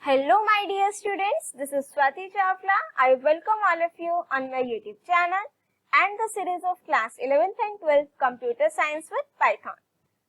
Hello my dear students, this is Swati Chawla. I welcome all of you on my YouTube channel and the series of class 11th and 12th Computer Science with Python.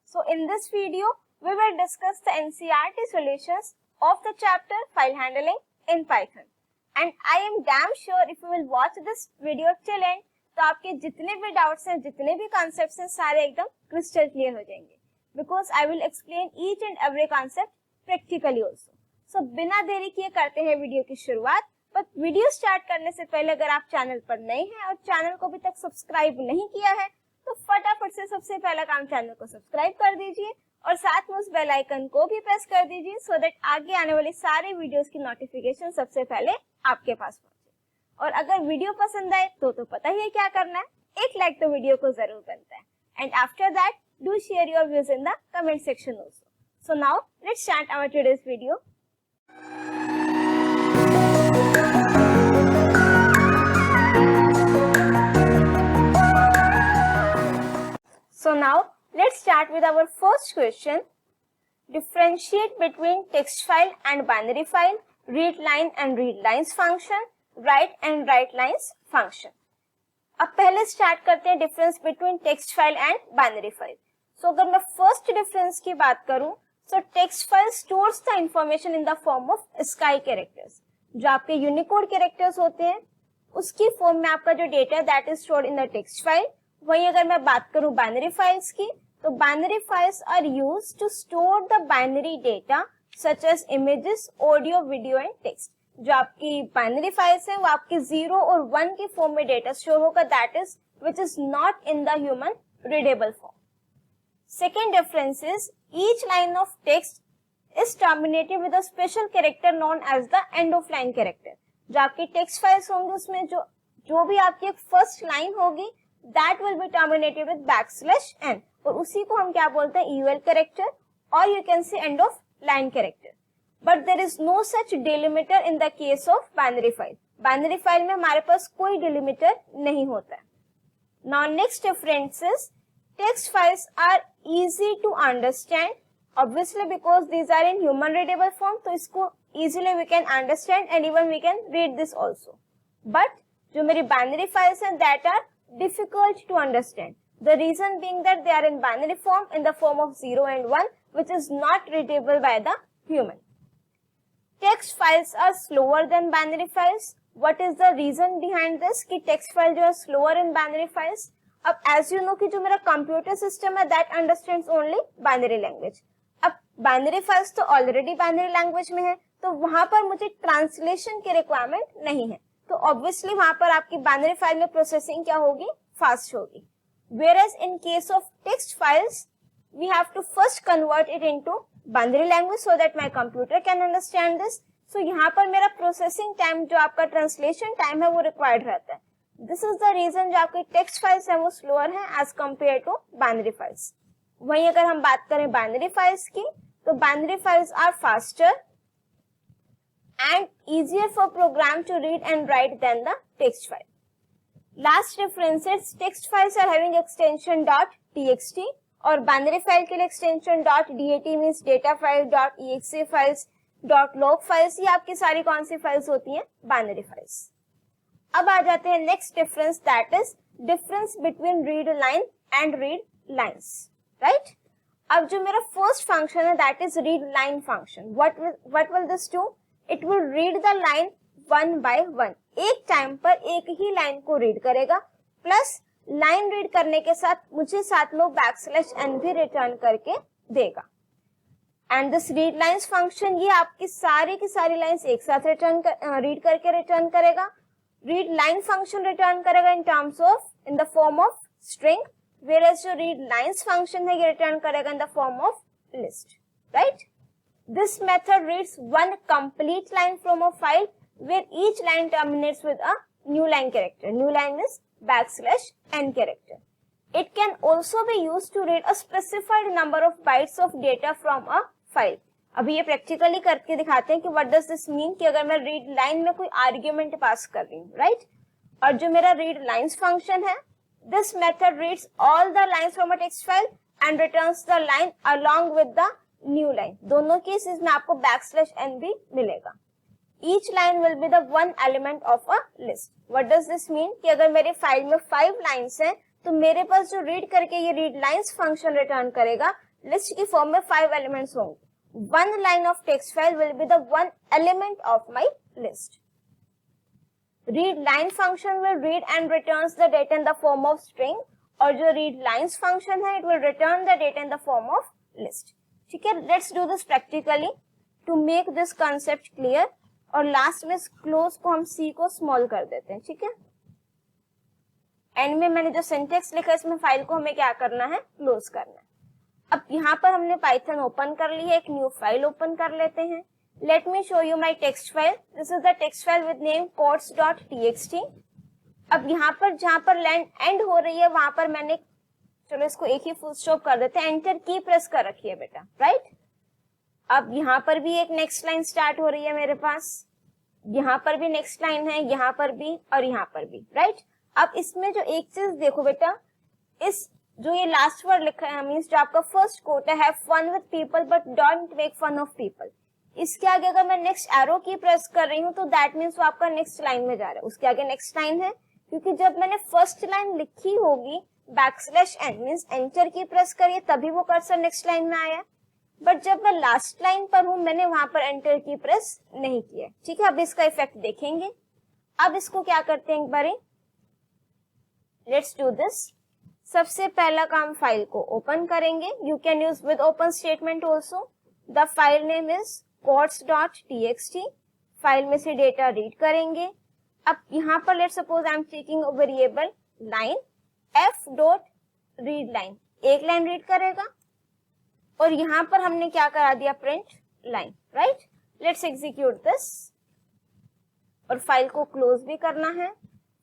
So in this video, we will discuss the NCERT solutions of the chapter File Handling in Python. And I am damn sure if you will watch this video till end, तो आपके जितने भी doubts हैं, जितने भी concepts हैं, सारे एकदम crystal clear हो जाएंगे. Because I will explain each and every concept practically also. So, बिना देरी किए करते हैं वीडियो की शुरुआत. पर वीडियो स्टार्ट करने से पहले अगर आप चैनल पर नए हैं और चैनल को अभी तक सब्सक्राइब नहीं किया है तो फटाफट से सबसे पहला काम चैनल को सब्सक्राइब कर दीजिए और साथ में उस बेल आइकन को भी प्रेस कर दीजिए सो दैट आगे आने वाली सारे वीडियोस की नोटिफिकेशन सबसे पहले आपके पास पहुंचे. और अगर वीडियो पसंद आए तो पता ही है क्या करना है, एक लाइक तो वीडियो को जरूर बनता है. And after that do share your views in the comment section also. So now let's start our today's video. So now let's start with our first question. Differentiate between text file and binary file, read line and read lines function, write and write lines function. अब पहले start करते हैं difference between text file and binary file. So अगर मैं first difference की बात करूं so text file stores the information in the form of sky characters. जो आपके यूनिकोड कैरेक्टर्स होते हैं उसकी फॉर्म में आपका जो data that is stored in the text file. वहीं अगर मैं बात करूं बाइनरी फाइल्स की तो binary files are used to store the binary data such as images, audio, video and text. जो आपकी बाइनरी फाइल्स हैं वो आपकी 0 और 1 की फॉर्म में डेटा स्टोर होगा that is which is not in the human readable form. Second difference is each line of text is terminated with a special character known as the end of line character. जो आपकी text files होंगी उसमें जो भी आपकी एक first line होगी that will be terminated with \n और उसी को हम क्या बोलते हैं EOL character or you can say end of line character. But there is no such delimiter in the case of binary file. Binary file में हमारे पास कोई delimiter नहीं होता है. Now next difference is text files are easy to understand obviously because these are in human readable form तो इसको easily we can understand and even we can read this also. But जो मेरी binary files हैं that are difficult to understand. The reason being that they are in binary form in the form of 0 and 1 which is not readable by the human. Text files are slower than binary files. What is the reason behind this कि text file जो है slower in binary files. अब as you know कि जो मेरा computer system है that understands only binary language. अब binary files तो ऑलरेडी बाइनरी लैंग्वेज में है तो वहां पर मुझे ट्रांसलेशन की रिक्वायरमेंट नहीं है तो ऑब्वियसली वहां पर आपकी बाइनरी फाइल में प्रोसेसिंग क्या होगी, फास्ट होगी. Whereas in case of text files we have to first convert it into binary language so that my computer can understand this. So यहाँ पर मेरा प्रोसेसिंग टाइम जो आपका ट्रांसलेशन टाइम है वो रिक्वायर्ड रहता है. दिस इज द रीजन जो आपकी टेक्स्ट फाइल्स है वो स्लोअर है as compare to binary files. वहीं अगर हम बात करें बाइनरी फाइल्स की तो binary files are faster and easier for program to read and write than the text file. Last difference is text files are having extension .txt और binary file के लिए extension .dat means data file, .exe files, .log files. ये आपकी सारी कौन सी files होती हैं, binary files. अब आ जाते हैं next difference that is difference between read line and read lines. Right, अब जो मेरा फर्स्ट फंक्शन है that is read line function. What will this do, it will read the line one by one. एक time पर एक ही line को read करेगा plus line read करने के साथ मुझे साथ में \n भी रिटर्न करके देगा. And this read lines function ये आपकी सारी की सारी लाइंस एक साथ रीड करके रिटर्न करेगा. रीड लाइन फंक्शन रिटर्न करेगा in the form of string, whereas जो रीड लाइंस फंक्शन है ये रिटर्न करेगा in the form of list. Right, this method reads one complete line from a file where each line terminates with a new line character. New line is \n character. It can also be used to read a specified number of bytes of data from a file. अभी ये practically करके दिखाते हैं कि what does this mean कि अगर मैं read line में कोई आर्ग्यूमेंट पास कर रही हूँ. राइट, और जो मेरा रीड लाइंस फंक्शन है this method reads all the lines from a text file and returns the line along with the new line, दोनों केसेस में आपको बैकस्लैश n भी मिलेगा। Each line will be the one element of a list. What does this mean कि अगर मेरे file में 5 lines हैं तो मेरे पास जो रीड करके ये रीड लाइन्स फंक्शन रिटर्न करेगा, लिस्ट की फॉर्म में 5 एलिमेंट्स होंगे। One line of text file will be the one element of my list. Read line function will read and returns the data in the form of string, और जो read lines function है it will return the data in the form of list. ठीक है, let's do this practically to make this concept clear. और last में close को हम सी को स्मॉल कर देते हैं। ठीक है, एंड में मैंने जो सिंटेक्स लिखा है इसमें फाइल को हमें क्या करना है, क्लोज करना है। अब यहाँ पर हमने पाइथन ओपन कर ली है, एक न्यू फाइल ओपन कर लेते हैं। Let me show you my text file. This is the text file with name quotes.txt। अब यहाँ पर जहां पर लाइन एंड हो रही है वहां पर मैंने, चलो इसको एक ही फुल स्टॉप कर देते हैं, एंटर की प्रेस कर रखी है बेटा, राइट। अब यहाँ पर भी एक नेक्स्ट लाइन स्टार्ट हो रही है मेरे पास, यहाँ पर भी नेक्स्ट लाइन है, यहाँ पर भी और यहाँ पर भी, राइट। अब इसमें जो एक चीज देखो बेटा, इस जो ये लास्ट वर्ड लिखा है मींस जो आपका फर्स्ट कोट है, have fun with people but don't make fun of people, इसके आगे अगर मैं नेक्स्ट एरो की प्रेस कर रही हूँ तो दैट मीन्स वो आपका नेक्स्ट लाइन में जा रहा है। उसके आगे नेक्स्ट लाइन है, क्योंकि जब मैंने फर्स्ट लाइन लिखी होगी बैकस्लैश n मींस एंटर की प्रेस करिए तभी वो कर्सर नेक्स्ट लाइन में आया, बट जब मैं लास्ट लाइन पर हूं मैंने वहां पर एंटर की प्रेस नहीं किया। ठीक है, अब इसका इफेक्ट देखेंगे। अब इसको क्या करते हैं एक बार, लेट्स डू दिस। सबसे पहला काम, फाइल को ओपन करेंगे। You can use with open statement also. The file name is quotes.txt। File में से डेटा रीड करेंगे। अब यहाँ पर let's suppose I am taking a variable line f.readLine, एक लाइन रीड करेगा, और यहाँ पर हमने क्या करा दिया, print line, right. Let's execute this, और फाइल को क्लोज भी करना है।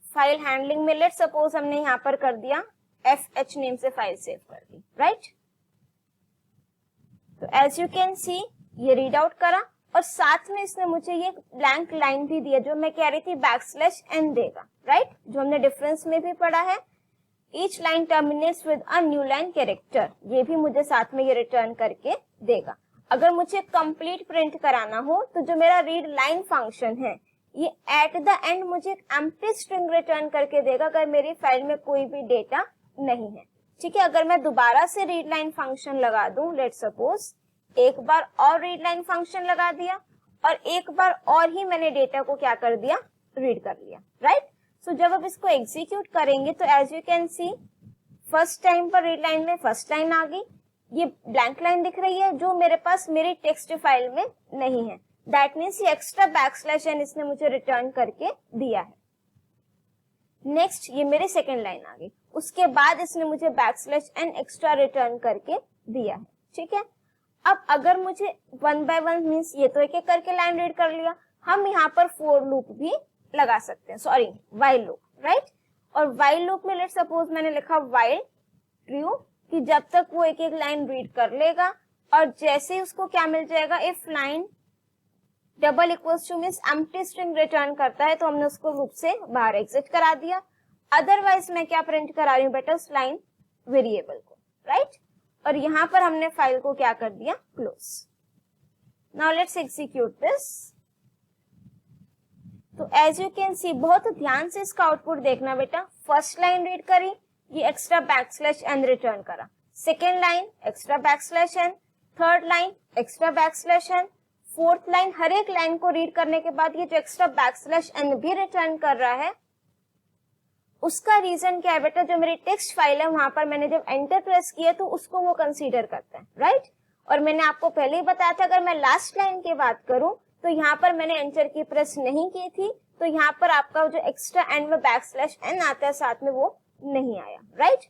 फाइल हैंडलिंग में लेट्स सपोज हमने यहाँ पर कर दिया fh नेम से फाइल सेव कर दी, राइट। तो एज यू कैन सी ये रीड आउट करा, और साथ में इसने मुझे ये ब्लैंक लाइन भी दिया जो मैं कह रही थी बैकस्लैश n देगा, राइट, जो हमने डिफरेंस में भी पढ़ा है। Each line terminates with a new line character, ये भी मुझे साथ में ये रिटर्न करके देगा। अगर मुझे कंप्लीट प्रिंट कराना हो तो जो मेरा रीड लाइन फंक्शन है ये एट द एंड मुझे एक एम्प्टी स्ट्रिंग रिटर्न करके देगा अगर मेरी फाइल में कोई भी डेटा नहीं है। ठीक है, अगर मैं दोबारा से रीड लाइन फंक्शन लगा दूं, लेट्स सपोज एक बार और रीड लाइन फंक्शन लगा दिया और एक बार और ही मैंने डेटा को क्या कर दिया, रीड कर लिया, राइट। सो जब आप इसको एग्जीक्यूट करेंगे तो as you can see first time पर रीड लाइन में फर्स्ट लाइन आ गई, ये ब्लैंक लाइन दिख रही है जो मेरे पास मेरी टेक्स्ट फाइल में नहीं है। दैट मीन्स ये एक्स्ट्रा बैकस्लैश n इसने मुझे रिटर्न करके दिया है। नेक्स्ट ये मेरी सेकेंड लाइन आ गई, उसके बाद इसने मुझे बैकस्लैश n एक्स्ट्रा रिटर्न करके दिया है। ठीक है, अब अगर मुझे वन बाय वन मीन्स ये तो एक एक करके लाइन रीड कर लिया, हम यहाँ पर फॉर लूप भी लगा सकते हैं, सॉरी व्हाइल लूप, राइट। और व्हाइल लूप में लेट्स सपोज मैंने लिखा व्हाइल ट्रू, कि जब तक वो एक एक लाइन रीड कर लेगा और जैसे ही उसको क्या मिल जाएगा, if line double equals two means empty string return करता है तो हमने उसको लूप से बाहर एग्जिट करा दिया। अदरवाइज मैं क्या प्रिंट करा रही हूँ बेटा, उस लाइन वेरिएबल को, राइट। और यहाँ पर हमने फाइल को क्या कर दिया, close. Now let's execute this. तो एज यू कैन सी, बहुत ध्यान से इसका आउटपुट देखना बेटा। फर्स्ट लाइन रीड करी, ये एक्स्ट्रा बैकस्लैश n रिटर्न करा। Second line extra backslash n, third line extra backslash n, fourth line हर एक लाइन को रीड करने के बाद ये जो एक्स्ट्रा बैकस्लैश n भी रिटर्न कर रहा है, उसका रीजन क्या है बेटा, जो मेरी टेक्स्ट फाइल है वहां पर मैंने जब एंटर प्रेस किया तो उसको वो कंसीडर करता है, राइट। और मैंने आपको पहले ही बताया था अगर मैं लास्ट लाइन की बात करूं तो यहाँ पर मैंने एंटर की प्रेस नहीं की थी, तो यहाँ पर आपका जो एक्स्ट्रा एंड में बैकस्लैश n आता है साथ में वो नहीं आया, राइट।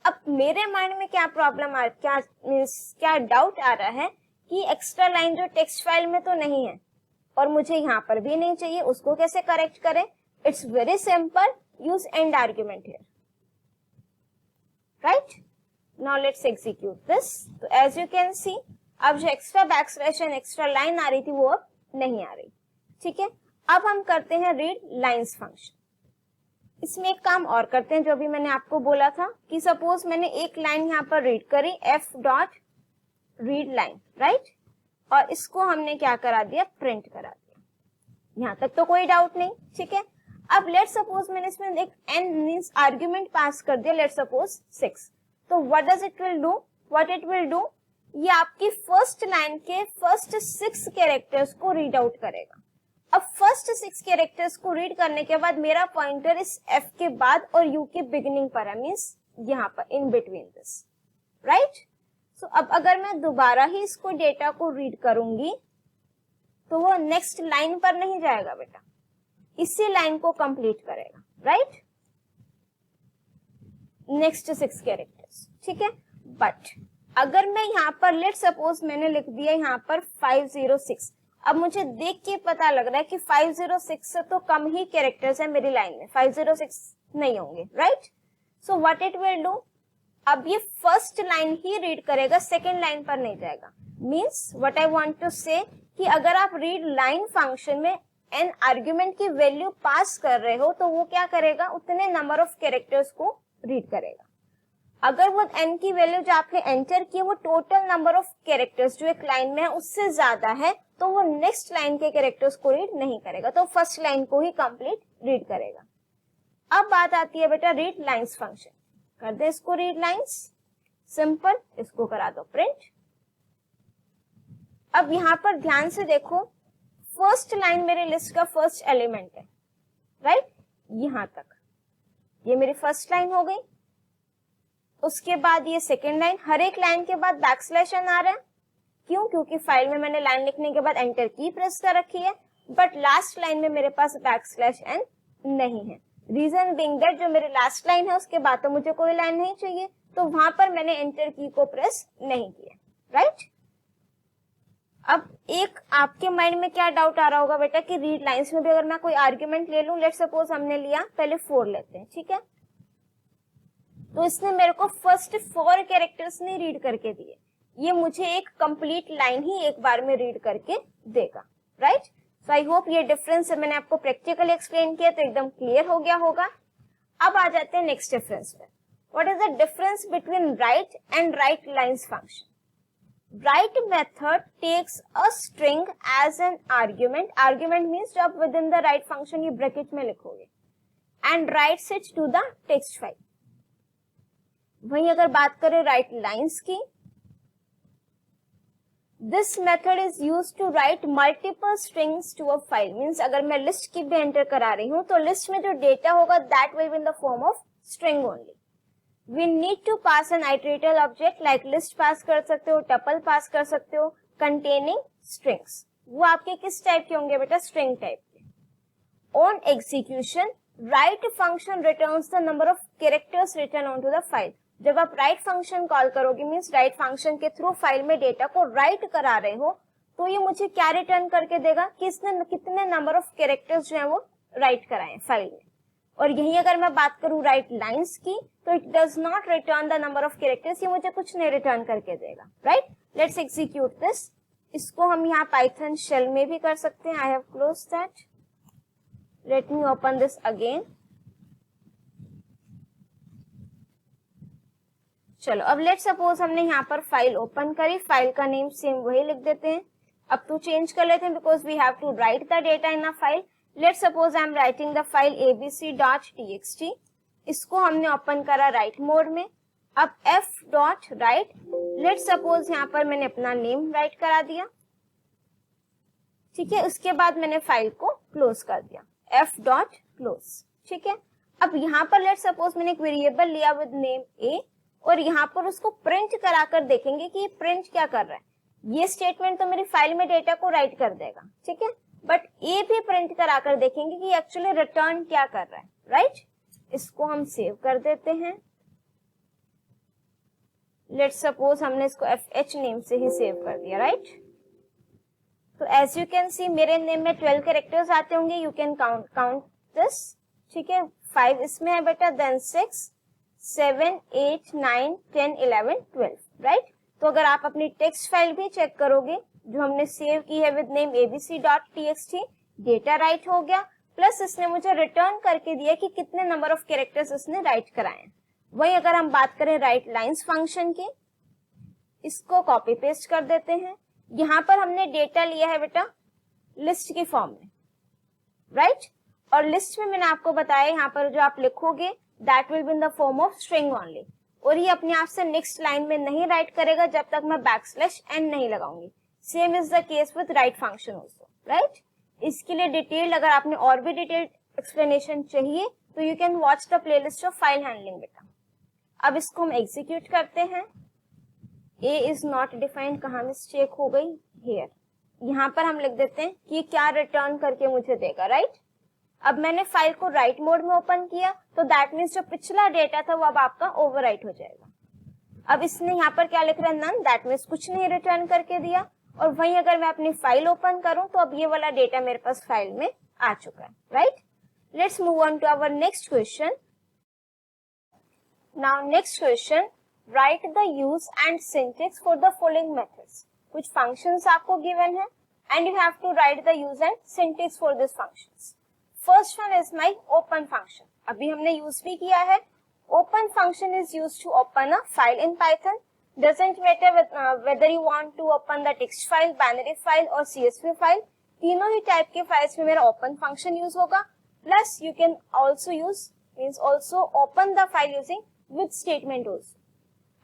अब मेरे माइंड में क्या प्रॉब्लम आ, क्या डाउट आ रहा है कि एक्स्ट्रा लाइन जो टेक्स्ट फाइल में तो नहीं है और मुझे यहाँ पर भी नहीं चाहिए, उसको कैसे करेक्ट करें। It's very simple, use end argument here, right. Now let's execute this. तो एज यू कैन सी अब जो extra backslash and extra line आ रही थी वो अब नहीं आ रही। ठीक है, अब हम करते हैं रीड लाइन्स फंक्शन। इसमें एक काम और करते हैं जो अभी मैंने आपको बोला था कि सपोज मैंने एक लाइन यहाँ पर रीड करी f dot read line, right, और इसको हमने क्या करा दिया, प्रिंट करा दिया। यहाँ तक तो कोई डाउट नहीं, ठीक है। अब लेट सपोज मैंने इसमें एक n मींस आर्ग्यूमेंट पास कर दिया, लेट सपोज 6, तो what does it will do, what it will do, ये आपकी फर्स्ट लाइन के फर्स्ट 6 कैरेक्टर्स को रीड आउट करेगा। अब फर्स्ट 6 कैरेक्टर्स को रीड करने के बाद मेरा पॉइंटर इस f के बाद और u के बिगिनिंग पर है, मींस यहाँ पर in between this, right. So अब अगर मैं दोबारा ही इसको डेटा को रीड करूंगी तो वो नेक्स्ट लाइन पर नहीं जाएगा बेटा, इसी लाइन को कंप्लीट करेगा, राइट, नेक्स्ट 6 कैरेक्टर्स, ठीक है। बट अगर मैं यहाँ पर लेट सपोज मैंने लिख दिया यहाँ पर 506, अब मुझे देख के पता लग रहा है कि 506 से तो कम ही कैरेक्टर्स है मेरी लाइन में, 506 नहीं होंगे, right. So what it will do, अब ये फर्स्ट लाइन ही रीड करेगा, सेकेंड लाइन पर नहीं जाएगा। Means what I want to say कि अगर आप रीड लाइन फंक्शन में n आर्ग्यूमेंट की वैल्यू पास कर रहे हो तो वो क्या करेगा, उतने नंबर ऑफ कैरेक्टर्स को रीड करेगा। अगर वो n की वैल्यू जो आपने एंटर की वो टोटल नंबर ऑफ कैरेक्टर्स जो एक लाइन में है उससे ज्यादा है तो वो नेक्स्ट लाइन के कैरेक्टर्स को रीड नहीं करेगा, तो फर्स्ट लाइन को ही कंप्लीट रीड करेगा। अब बात आती है बेटा रीड लाइंस फंक्शन, कर दे इसको रीड लाइंस, सिंपल, इसको करा दो प्रिंट। अब यहाँ पर ध्यान से देखो, फर्स्ट लाइन मेरे लिस्ट का फर्स्ट एलिमेंट है, राइट, यहां तक ये मेरी फर्स्ट लाइन हो गई। उसके बाद ये सेकेंड लाइन, हर एक लाइन के बाद बैकस्लैश n आ रहा है, क्यों, क्योंकि फाइल में मैंने लाइन लिखने के बाद एंटर की प्रेस कर रखी है, बट लास्ट लाइन में मेरे पास बैकस्लैश n नहीं है। रीजन बीइंग दैट जो मेरी लास्ट लाइन है उसके बाद तो मुझे कोई लाइन नहीं चाहिए, तो वहां पर मैंने एंटर की को प्रेस नहीं किया, राइट। अब एक आपके माइंड में क्या डाउट आ रहा होगा बेटा कि रीड लाइंस में भी अगर मैं कोई आर्ग्यूमेंट ले लूं, लेट सपोज हमने लिया, पहले 4 लेते हैं, ठीक है, तो इसने मेरे को फर्स्ट 4 कैरेक्टर्स नहीं रीड करके दिए, ये मुझे एक कंप्लीट लाइन ही एक बार में रीड करके देगा, राइट। सो आई होप ये डिफरेंस मैंने आपको प्रैक्टिकली एक्सप्लेन किया तो एकदम क्लियर हो गया होगा। अब आ जाते हैं नेक्स्ट डिफरेंस पे, what is the difference between right and right lines function. Write method takes a string as an argument. Argument means जो आप within the write function ये bracket में लिखोगे, and writes it to the text file. वहीं अगर बात करें write lines की, this method is used to write multiple strings to a file. Means अगर मैं list की भी enter करा रही हूँ तो list में जो data होगा that will be in the form of string only. We need to pass an iteratable object like list पास कर सकते हो, tuple पास कर सकते हो, containing strings. वो आपके किस टाइप के होंगे बेटा, string टाइप के। On execution, write function returns the number of characters written onto the file. जब आप write function कॉल करोगे मीन्स write function के थ्रू फाइल में डेटा को write करा रहे हो तो ये मुझे क्या रिटर्न करके देगा कि इसने कितने नंबर ऑफ कैरेक्टर्स जो है वो राइट कराए फाइल में। और यही अगर मैं बात करूं राइट लाइंस की तो it does not return the number of characters, ये मुझे कुछ नहीं रिटर्न करके देगा, राइट। Let's execute this. इसको हम यहाँ पाइथन शेल में भी कर सकते हैं। I have close that, let me open this again. चलो अब लेट सपोज हमने यहाँ पर फाइल ओपन करी, फाइल का नेम सेम वही लिख देते हैं। अब तो चेंज कर लेते हैं because we have to write the data in a file. Let suppose I am writing the file abc.txt। इसको हमने ओपन करा राइट मोड में। अब f.write, लेट सपोज यहाँ पर मैंने अपना नेम राइट करा दिया, ठीक है। उसके बाद मैंने फाइल को क्लोज कर दिया, f.close, ठीक है। अब यहाँ पर लेट सपोज मैंने एक वेरिएबल लिया विद नेम a और यहाँ पर उसको प्रिंट कराकर देखेंगे कि ये प्रिंट क्या कर रहा है। ये स्टेटमेंट तो मेरी फाइल में डेटा को राइट कर देगा, ठीक है, बट ए भी प्रिंट कराकर देखेंगे कि एक्चुअली रिटर्न क्या कर रहा है, राइट। इसको हम सेव कर देते हैं। लेट सपोज हमने इसको fh नेम से ही सेव कर दिया, राइट। तो एज यू कैन सी मेरे नेम में 12 कैरेक्टर्स आते होंगे, यू कैन काउंट दिस, ठीक है। 5 इसमें है बेटा, देन 6 7 8 9 10 11 12, राइट। तो अगर आप अपनी टेक्स्ट फाइल भी चेक करोगे जो हमने सेव की है with name abc.txt, data right हो गया, प्लस इसने मुझे रिटर्न करके दिया कि कितने नंबर ऑफ कैरेक्टर्स इसने राइट कराए हैं। वही अगर हम बात करें राइट लाइंस फंक्शन की, इसको कॉपी पेस्ट कर देते हैं। यहाँ पर हमने डेटा लिया है बेटा लिस्ट के फॉर्म में, राइट? और लिस्ट में मैंने आपको बताया यहाँ पर जो आप लिखोगे that will be in the form of string only, और ये अपने आप से नेक्स्ट लाइन में नहीं राइट करेगा जब तक मैं \n नहीं लगाऊंगी। Same is the case with right function also, right? इसके लिए डिटेल, अगर आपने और भी डिटेल्ड एक्सप्लेनेशन चाहिए तो you can watch the playlist of file handling बेटा। अब इसको हम एग्जीक्यूट करते हैं। ए इज नॉट डिफाइंड, कहाँ मिस्टेक हो गई? हियर। यहाँ पर हम लिख देते हैं कि क्या रिटर्न करके मुझे देगा, राइट? अब मैंने फाइल को राइट मोड में ओपन किया तो दैट मीन्स जो पिछला डेटा था वो अब आपका ओवरराइट हो जाएगा। अब इसने यहाँ पर क्या लिख रहा है? नन, दैट मीन्स कुछ नहीं रिटर्न करके दिया। और वहीं अगर मैं अपनी फाइल ओपन करूं तो अब ये वाला डेटा मेरे पास फाइल में आ चुका है, right? Let's move on to our next question. Now next question, write the use and syntax for the following methods. कुछ फंक्शंस आपको गिवन है and you have to write the use and syntax for this functions. First one is my open function, अभी हमने use भी किया है। Open function is used to open a file in Python. Doesn't matter whether you want to open the text file, binary file और CSV file, तीनों ही type के files में मेरा ओपन फंक्शन यूज होगा। Plus you can also use means also open the file using with statement also.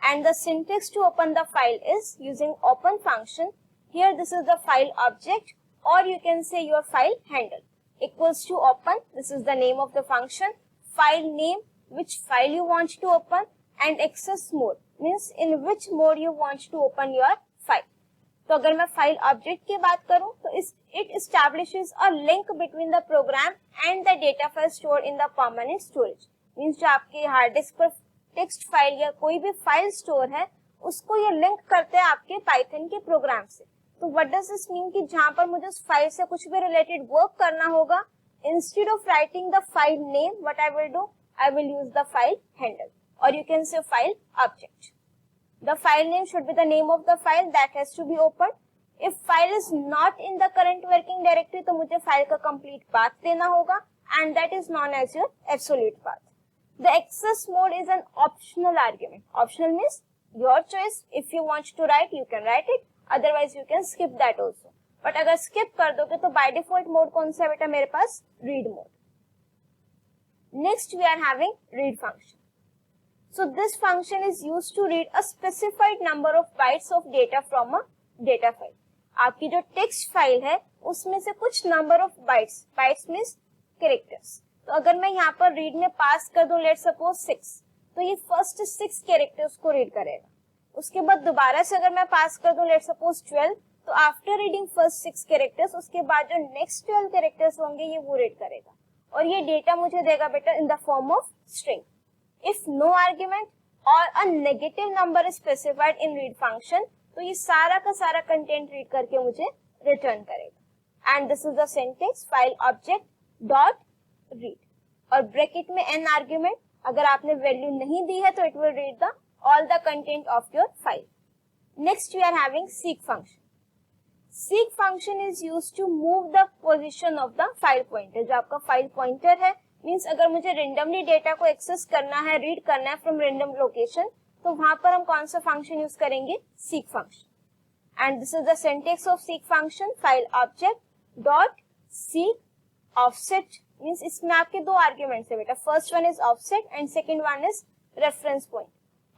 And the syntax to open the file is using open function. Here this is the file object, or you can say your file handle equals to open. This is the name of the function. File name, which file you want to open, and access mode means in which mode you want to open your file. तो अगर मैं file object की बात करूं तो it establishes a link between the program and the data file stored in the permanent storage. Means जो आपके hard disk पर टेक्स्ट फाइल या कोई भी फाइल स्टोर है उसको ये लिंक करते हैं आपके पाइथन के प्रोग्राम से। तो व्हाट डज दिस मीन कि जहां पर मुझे उस फाइल से कुछ भी रिलेटेड वर्क करना होगा, instead of writing the file name, what I will do, I will use the file handle, or you can say file object. The file name should be the name of the file that has to be opened. If file is not in the current working directory तो मुझे file का complete path देना होगा and that is known as your absolute path. The access mode is an optional argument. Optional means your choice. If you want to write, you can write it. Otherwise you can skip that also. But अगर skip कर दोगे तो by default mode कौन सा है बेटा मेरे पास? Read mode. Next we are having read function. So this function is used to read a specified number of bytes of data from a data file. आपकी जो टेक्स्ट फाइल है उसमें से कुछ number of bytes, bytes means characters. तो अगर मैं यहाँ पर रीड में पास कर दूं लेट सपोज 6, तो ये फर्स्ट 6 कैरेक्टर्स को रीड करेगा। उसके बाद दोबारा से अगर मैं पास कर दूं लेट सपोज 12, तो आफ्टर रीडिंग फर्स्ट 6 कैरेक्टर्स उसके बाद जो नेक्स्ट 12 कैरेक्टर्स होंगे ये वो रीड करेगा और ये डेटा मुझे देगा बेटा इन the form of string. If no argument or a negative number is specified in read function, तो ये सारा का सारा कंटेंट रीड करके मुझे रिटर्न करेगा। And this is the syntax file object dot read, और ब्रैकेट में n आर्ग्यूमेंट, अगर आपने वैल्यू नहीं दी है तो it will read the all the content of your file. Next we are having seek function. Seek function is used to move the position of the file pointer. जो आपका file pointer है means अगर मुझे randomly data को access करना है, read करना है फ्रॉम रेंडम लोकेशन, तो वहां पर हम कौन सा फंक्शन यूज करेंगे? Seek function. And this is the syntax of seek function, file object dot seek offset means इसमें आपके दो आर्ग्यूमेंट्स है बेटा। First one is offset and second one is reference point.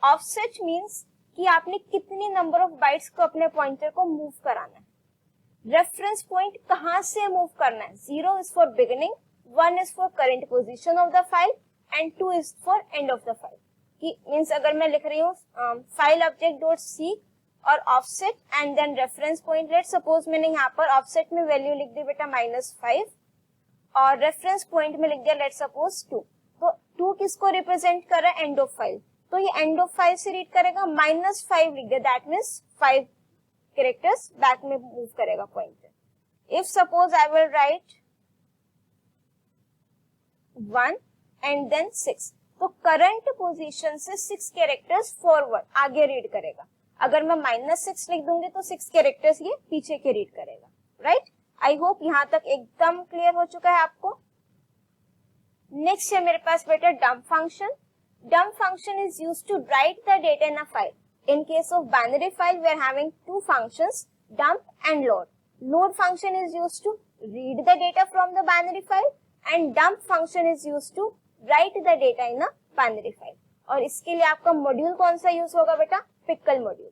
Offset means कि आपने कितनी number of bytes को अपने पॉइंटर को मूव कराना है। रेफरेंस पॉइंट कहां से मूव करना है? 0 is for beginning, 1 is for current position of the file and 2 is for end of the file. कि मीन्स अगर मैं लिख रही हूँ फाइल ऑब्जेक्ट डॉट सीक और offset and then reference point, let suppose मैंने यहाँ पर ऑफसेट में वैल्यू लिख दी बेटा -5 और रेफरेंस पॉइंट में लिख दिया लेट सपोज 2। तो 2 किसको रिप्रेजेंट कर रहा है? End of file. तो ये एंड ऑफ फाइल से रीड करेगा, -5 लिख दिया, दैट मीन्स 5 कैरेक्टर्स बैक में मूव करेगा pointer. If suppose I will write 1 and then 6, तो करंट पोजीशन से 6 कैरेक्टर्स फॉरवर्ड आगे रीड करेगा। अगर मैं -6 लिख दूंगी तो 6 कैरेक्टर्स ये पीछे के रीड करेगा, राइट? आई होप यहाँ तक एकदम क्लियर हो चुका है आपको। नेक्स्ट है मेरे पास बेटा dump function. Dump function is used to write the data in a file. In case of binary file, we are having two functions, dump and load. Load function is used to read the data from the binary file and dump function is used to write the data in a binary file. और इसके लिए आपका module कौन सा use होगा बेटा? Pickle module.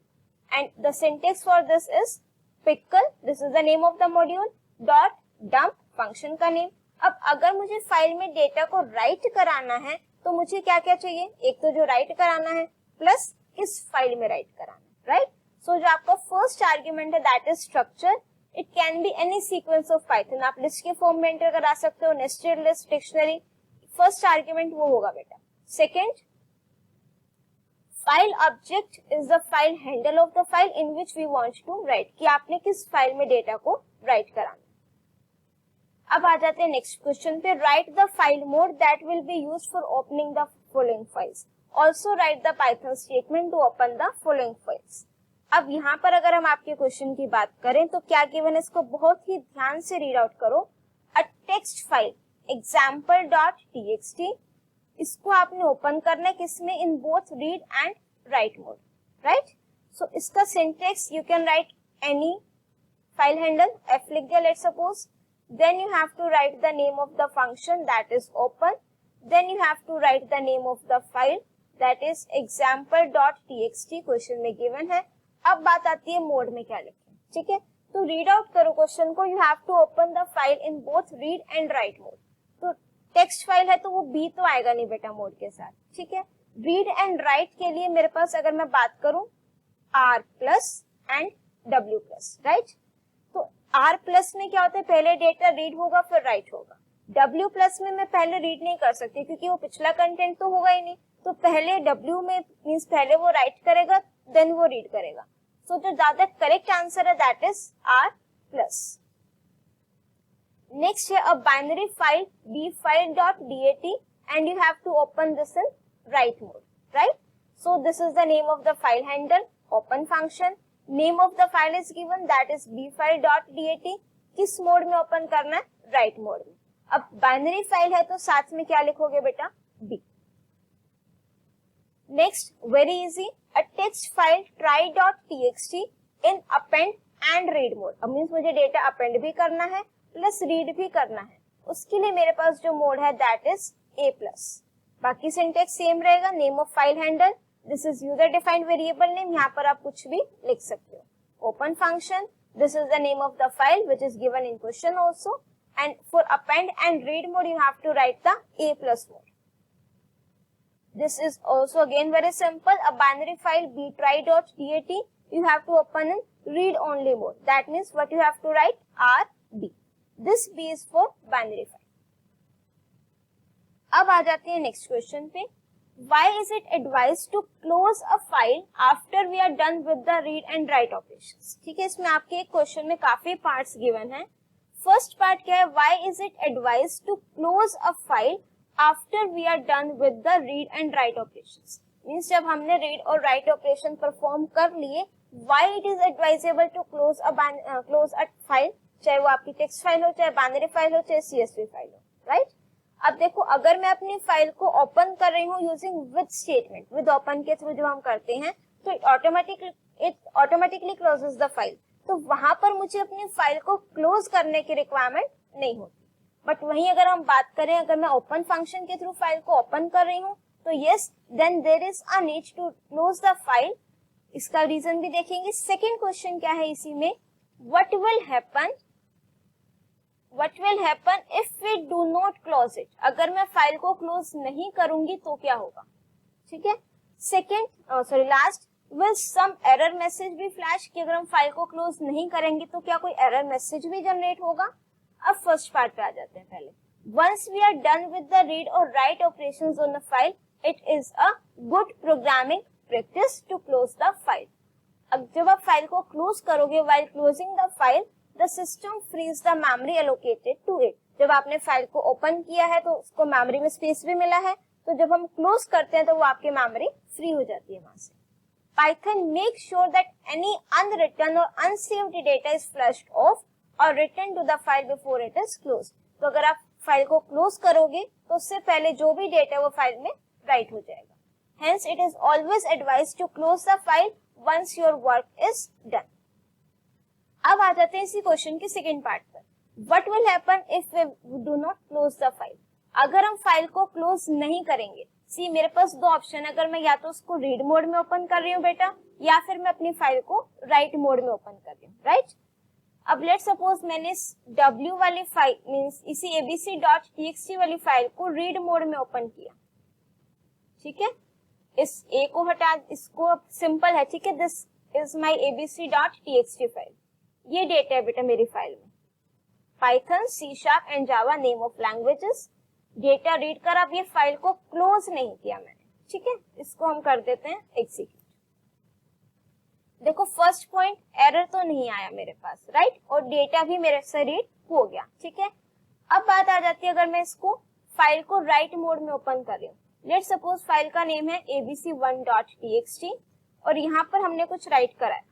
And the syntax for this is pickle, this is the name of the module, dot dump function का name. अब अगर मुझे फाइल में डेटा को राइट कराना है तो मुझे क्या क्या चाहिए? एक तो जो राइट कराना है प्लस इस फाइल में राइट कराना है, राइट? सो जो आपका फर्स्ट आर्ग्यूमेंट है that is structure. It can be any sequence of Python. आप लिस्ट के फॉर्म में एंटर करा सकते हो, nested list, dictionary. First argument वो होगा बेटा. Second, file object is the file handle of the file in which we want to write, कि आपने किस फाइल में डेटा को राइट कराना. अब आ जाते हैं नेक्स्ट क्वेश्चन पे. Write the file mode that will be used for opening the following files. Also write the Python statement to open the following files. अब यहाँ पर अगर हम आपके क्वेश्चन की बात करें तो क्या गिवन है, इसको बहुत ही ध्यान से रीड आउट करो. अ टेक्स्ट फाइल example.txt, इसको आपने ओपन करना है किसमें? In both read and write mode, right? So इसका syntax you can write any file handle, F लिख दिया let's suppose. Then you have to write the name of the function that is open. Then you have to write the name of the file that is example.txt, question में given है. अब बात आती है mode में क्या लिखें, ठीक है? तो रीड आउट करो क्वेश्चन को. You have to open the file in both read and write mode. तो टेक्स्ट फाइल है तो वो बी तो आएगा नहीं बेटा मोड के साथ, ठीक है? रीड एंड राइट के लिए मेरे पास अगर मैं बात करूं R plus and W plus, right? तो आर प्लस में क्या होता है? पहले डेटा रीड होगा फिर राइट होगा. डब्ल्यू प्लस में मैं पहले रीड नहीं कर सकती क्योंकि वो पिछला कंटेंट तो होगा ही नहीं. तो पहले डब्ल्यू में मीन्स पहले वो राइट करेगा देन वो रीड करेगा. सो जो ज्यादा करेक्ट आंसर है that is R plus. Next है a binary file bfile.dat and you have to open this in write mode, right? So this is the name of the file handle, open function. Name of the file is given that is bfile.dat. किस mode में open करना है? Right mode में. अब binary file है तो साथ में क्या लिखोगे बेटा? b. Next very easy, a text file try.txt in append and read mode. अब मीन्स मुझे डेटा अपेंड भी करना है प्लस रीड भी करना है. उसके लिए मेरे पास जो मोड है दैट इज a प्लस. बाकी सिंटेक्स सेम रहेगा. Name of file handle, this is user defined variable name, यहाँ पर आप कुछ भी लिख सकते हो. Open function, this is the name of the file which is given in question also. And for append and read mode you have to write the a plus mode. This is also again very simple. A binary file btry.dat you have to open in read only mode. That means what you have to write RB. This B is for binary file. अब आ जाते हैं next question पे. Why is it advised to close a file after we are done with the read and write operations? ठीक है, इसमें आपके एक क्वेश्चन में काफी पार्ट्स गिवन है. फर्स्ट पार्ट क्या है? Why is it advised to close a file after we are done with the read and write operations? Means जब हमने read और write operation perform कर लिए, why it is advisable to close a file, चाहे वो आपकी text file हो, चाहे binary file हो, चाहे CSV file हो, right? अब देखो, अगर मैं अपनी फाइल को ओपन कर रही हूँ using with statement, with open के थ्रू जब हम करते हैं तो it automatically closes the file. तो वहां पर मुझे अपनी फाइल को क्लोज करने की रिक्वायरमेंट नहीं होती. बट वहीं अगर हम बात करें, अगर मैं ओपन फंक्शन के थ्रू फाइल को ओपन कर रही हूँ तो yes, then there is a need to close the file. इसका रीजन भी देखेंगे. सेकेंड क्वेश्चन क्या है इसी में? What will happen if we do not close it? अगर मैं फाइल को क्लोज नहीं करूंगी तो क्या होगा? ठीक है. Last, will some error message भी फ्लैश, कि अगर हम फाइल को क्लोज नहीं करेंगे तो क्या कोई एरर मैसेज भी जनरेट होगा? अब फर्स्ट पार्ट पे आ जाते हैं पहले. Once we are done with the read और write operations on the file, it is a good programming practice to close the file. अब जब आप फाइल को क्लोज करोगे, while closing the file the system frees the memory allocated to it. जब आपने file को open किया है तो उसको मेमोरी में स्पेस भी मिला है, तो जब हम क्लोज करते हैं तो वो आपकी मेमोरी फ्री हो जाती है वहां से. Python makes sure that any unwritten or unsaved data is flushed off और return to the file before it is close. तो अगर आप फाइल को क्लोज करोगे तो उससे पहले जो भी डेटा है वो फाइल में राइट हो जाएगा. Hence, it is always advised to close the file once your work is done. अब आ जाते हैं इसी क्वेश्चन के सेकेंड पार्ट पर. What will happen if we do not close the file? अगर हम फाइल को क्लोज नहीं करेंगे. सी मेरे पास दो ऑप्शन है, अगर मैं या तो उसको रीड मोड में ओपन कर रही हूँ बेटा, या फिर मैं अपनी फाइल को राइट मोड में ओपन कर रही हूँ, राइट. अब लेट सपोज मैंने इस W वाली फाइल मींस इसी abc.txt वाली फाइल को रीड मोड में ओपन किया. ठीक है, इस ए को हटा, इसको सिंपल है. ठीक है, this is my abc.txt file. ये डेटा है बेटा मेरी फाइल में. Python, C sharp and Java name of languages. Data read कर, अब ये फाइल को क्लोज नहीं किया मैंने. ठीक है, इसको हम कर देते हैं एग्जीक्यूट. देखो फर्स्ट पॉइंट, एरर तो नहीं आया मेरे पास, राइट, और डेटा भी मेरे से रीड हो गया. ठीक है, अब बात आ जाती है अगर मैं इसको फाइल को राइट मोड में ओपन कर रही हूँ. लेट सपोज फाइल का नेम है abc1.txt और यहाँ पर हमने कुछ राइट करा है,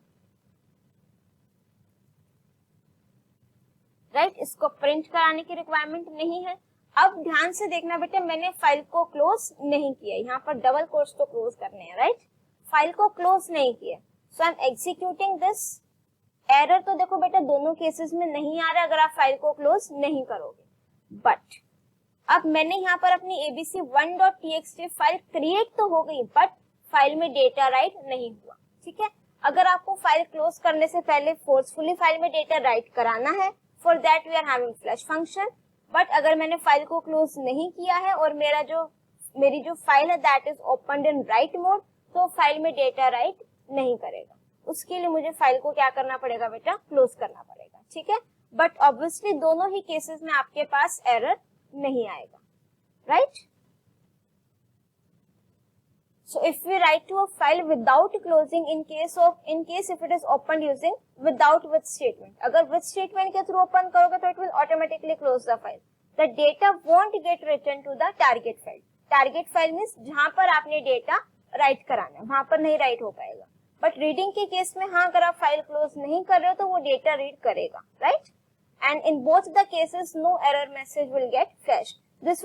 राइट. इसको प्रिंट कराने की रिक्वायरमेंट नहीं है. अब ध्यान से देखना बेटा, मैंने फाइल को क्लोज नहीं किया. यहाँ पर डबल कोट्स तो क्लोज करने हैं, राइट. फाइल को क्लोज नहीं किया, so I am executing this. Error तो देखो बेटा दोनों केसेस में नहीं आ रहा अगर आप फाइल को क्लोज नहीं करोगे. बट अब मैंने यहाँ पर अपनी abc1.txt फाइल क्रिएट तो हो गई, बट फाइल में डेटा राइट नहीं हुआ. ठीक है, अगर आपको फाइल क्लोज करने से पहले फोर्सफुली फाइल में डेटा राइट कराना है, for that we are having flash function. But अगर मैंने फाइल को क्लोज नहीं किया है और मेरी जो फाइल है that is opened in right mode, तो फाइल में डेटा राइट नहीं करेगा. उसके लिए मुझे फाइल को क्या करना पड़ेगा बेटा, क्लोज करना पड़ेगा. ठीक है, बट ऑब्वियसली दोनों ही केसेस में आपके पास एरर नहीं आएगा, right. So if we write to a file without closing in case if it is opened using without with statement, अगर with statement के through open करोगे तो it will automatically close the file. The data won't get returned to the target file. Target file means जहाँ पर आपने data write कराना है वहां पर नहीं राइट हो पाएगा. बट रीडिंग के केस में हाँ, अगर आप फाइल क्लोज नहीं कर रहे हो तो वो डेटा रीड करेगा, right. And in both the cases no error message will get flashed. This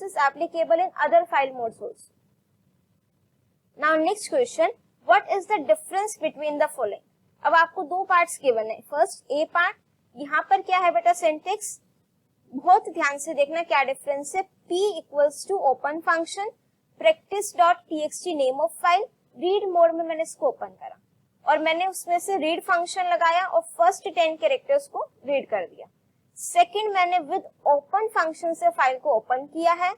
is applicable in other file modes also. Now next question, what is the difference between the following? अब आपको दो parts given है. First A part, यहाँ पर क्या है बेटा syntax, बहुत ध्यान से देखना क्या डिफरेंस है. p equals to open function, practice.txt name of file. Read mode में मैंने इसको ओपन करा और मैंने उसमें से रीड फंक्शन लगाया और फर्स्ट 10 कैरेक्टर्स को रीड कर दिया. सेकंड मैंने विद ओपन फंक्शन से फाइल को ओपन किया है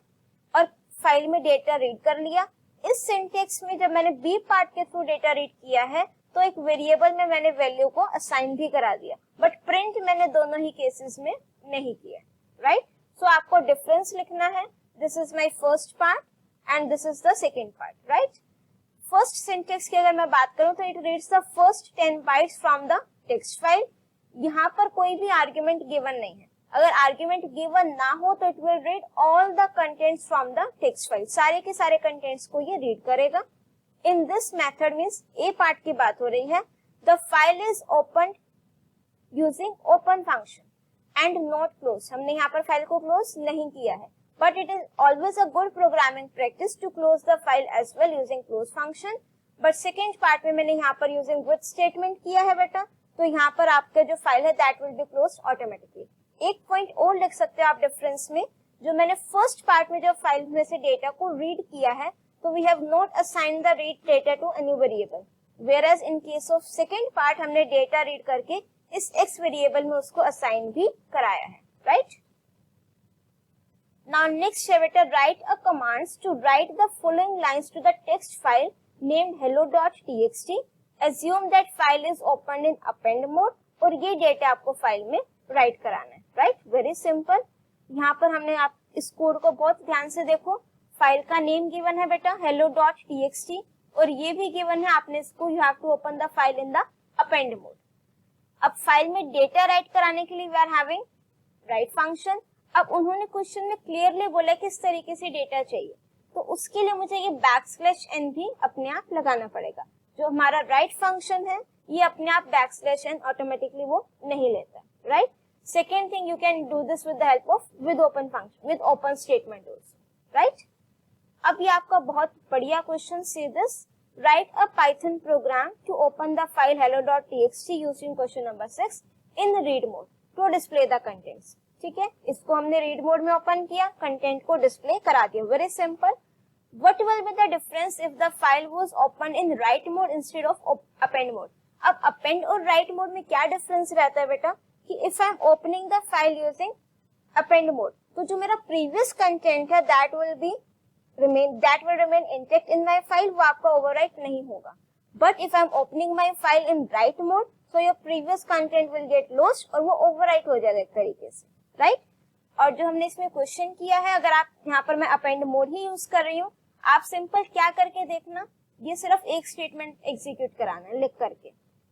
और फाइल में डेटा रीड कर लिया. इस सिंटेक्स में जब मैंने बी पार्ट के थ्रू डेटा रीड किया है तो एक वेरिएबल में मैंने वैल्यू को असाइन भी करा दिया, बट प्रिंट मैंने दोनों ही केसेस में नहीं किया, राइट. सो आपको डिफरेंस लिखना है. This is my first part and this is the second part, right. First syntax की अगर मैं बात करूं तो it reads the first 10 bytes from the text file. यहाँ पर कोई भी आर्ग्यूमेंट गिवन नहीं है. अगर आर्ग्यूमेंट गिवन ना हो तो it will read all the contents from the text file. सारे के सारे कंटेंट्स को ये रीड करेगा. In this method means a part की बात हो रही है. The file is open using open function and not close. हमने यहाँ पर फाइल को क्लोज नहीं किया है, but it is always a good programming practice to close the file as well using close function. But second part में मैंने यहाँ पर यूजिंग विद स्टेटमेंट किया है बेटा, तो यहाँ पर आपका जो फाइल है that will be close automatically. एक पॉइंट और लिख सकते हो आप डिफरेंस में, जो मैंने फर्स्ट पार्ट में जो फाइल में से डेटा को रीड किया है तो we have not assign the read data to any variable, where as in case of second part हमने डेटा रीड करके इस एक्स वेरिएबल में उसको असाइन भी कराया है, राइट. नाउ नेक्स्ट है बेटा, write a commands to write the following lines to the text file named hello.txt. assume that file is opened in append mode और ये डेटा आपको फाइल में राइट कराना है, राइट. Very simple. यहाँ पर हमने आप इस कोड को बहुत ध्यान से देखो. फाइल का नेम गिवन है बेटा hello.txt और ये भी गिवन है आपने इसको you have to open the file in the append mode. अब फाइल में डेटा राइट कराने के लिए we are having write function. अब उन्होंने क्वेश्चन में क्लियरली बोला किस तरीके से डेटा चाहिए, तो उसके लिए मुझे ये बैकस्लैश n भी अपने आप लगाना पड़ेगा. जो हमारा राइट फंक्शन है ये अपने आप बैकस्लैश n ऑटोमेटिकली वो नहीं लेता, right. Second thing, you can do this with the help of with open function, with open statement also, right. अब ये आपका बहुत बढ़िया question, say this write a Python program to open the file hello.txt using question number 6 in read mode to display the contents. ठीक है, इसको हमने read mode में ओपन किया, कंटेंट को डिस्प्ले करा दिया, very simple. What will be the difference if the file was opened in write mode instead of append mode? अब append और write mode में क्या डिफरेंस रहता है बेटा, कि if I am opening the file using append mode, तो जो मेरा previous content है that will remain intact in my file, वो आपका overwrite नहीं होगा। But if I am opening my file in write mode, so your previous content will get lost और वो overwrite हो जाएगा एक तरीके से, right? और जो हमने इसमें क्वेश्चन किया है, अगर आप यहाँ पर मैं append mode ही यूज कर रही हूँ, आप सिंपल क्या करके देखना, ये सिर्फ एक स्टेटमेंट एग्जीक्यूट कराना है लिख करके,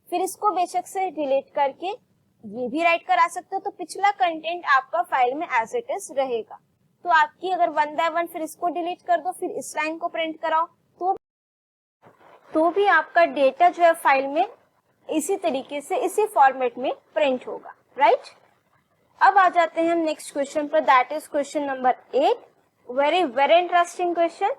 फिर इसको बेशक से डिलीट करके ये भी राइट करा सकते हो, तो पिछला कंटेंट आपका फाइल में एज इट इज रहेगा। तो आपकी अगर 1 बाय 1 फिर इसको डिलीट कर दो, फिर इस लाइन को प्रिंट कराओ, तो भी आपका डेटा जो है फाइल में इसी तरीके से इसी फॉर्मेट में प्रिंट होगा, राइट। अब आ जाते हैं हम नेक्स्ट क्वेश्चन पर, that is question number 8। Very interesting question.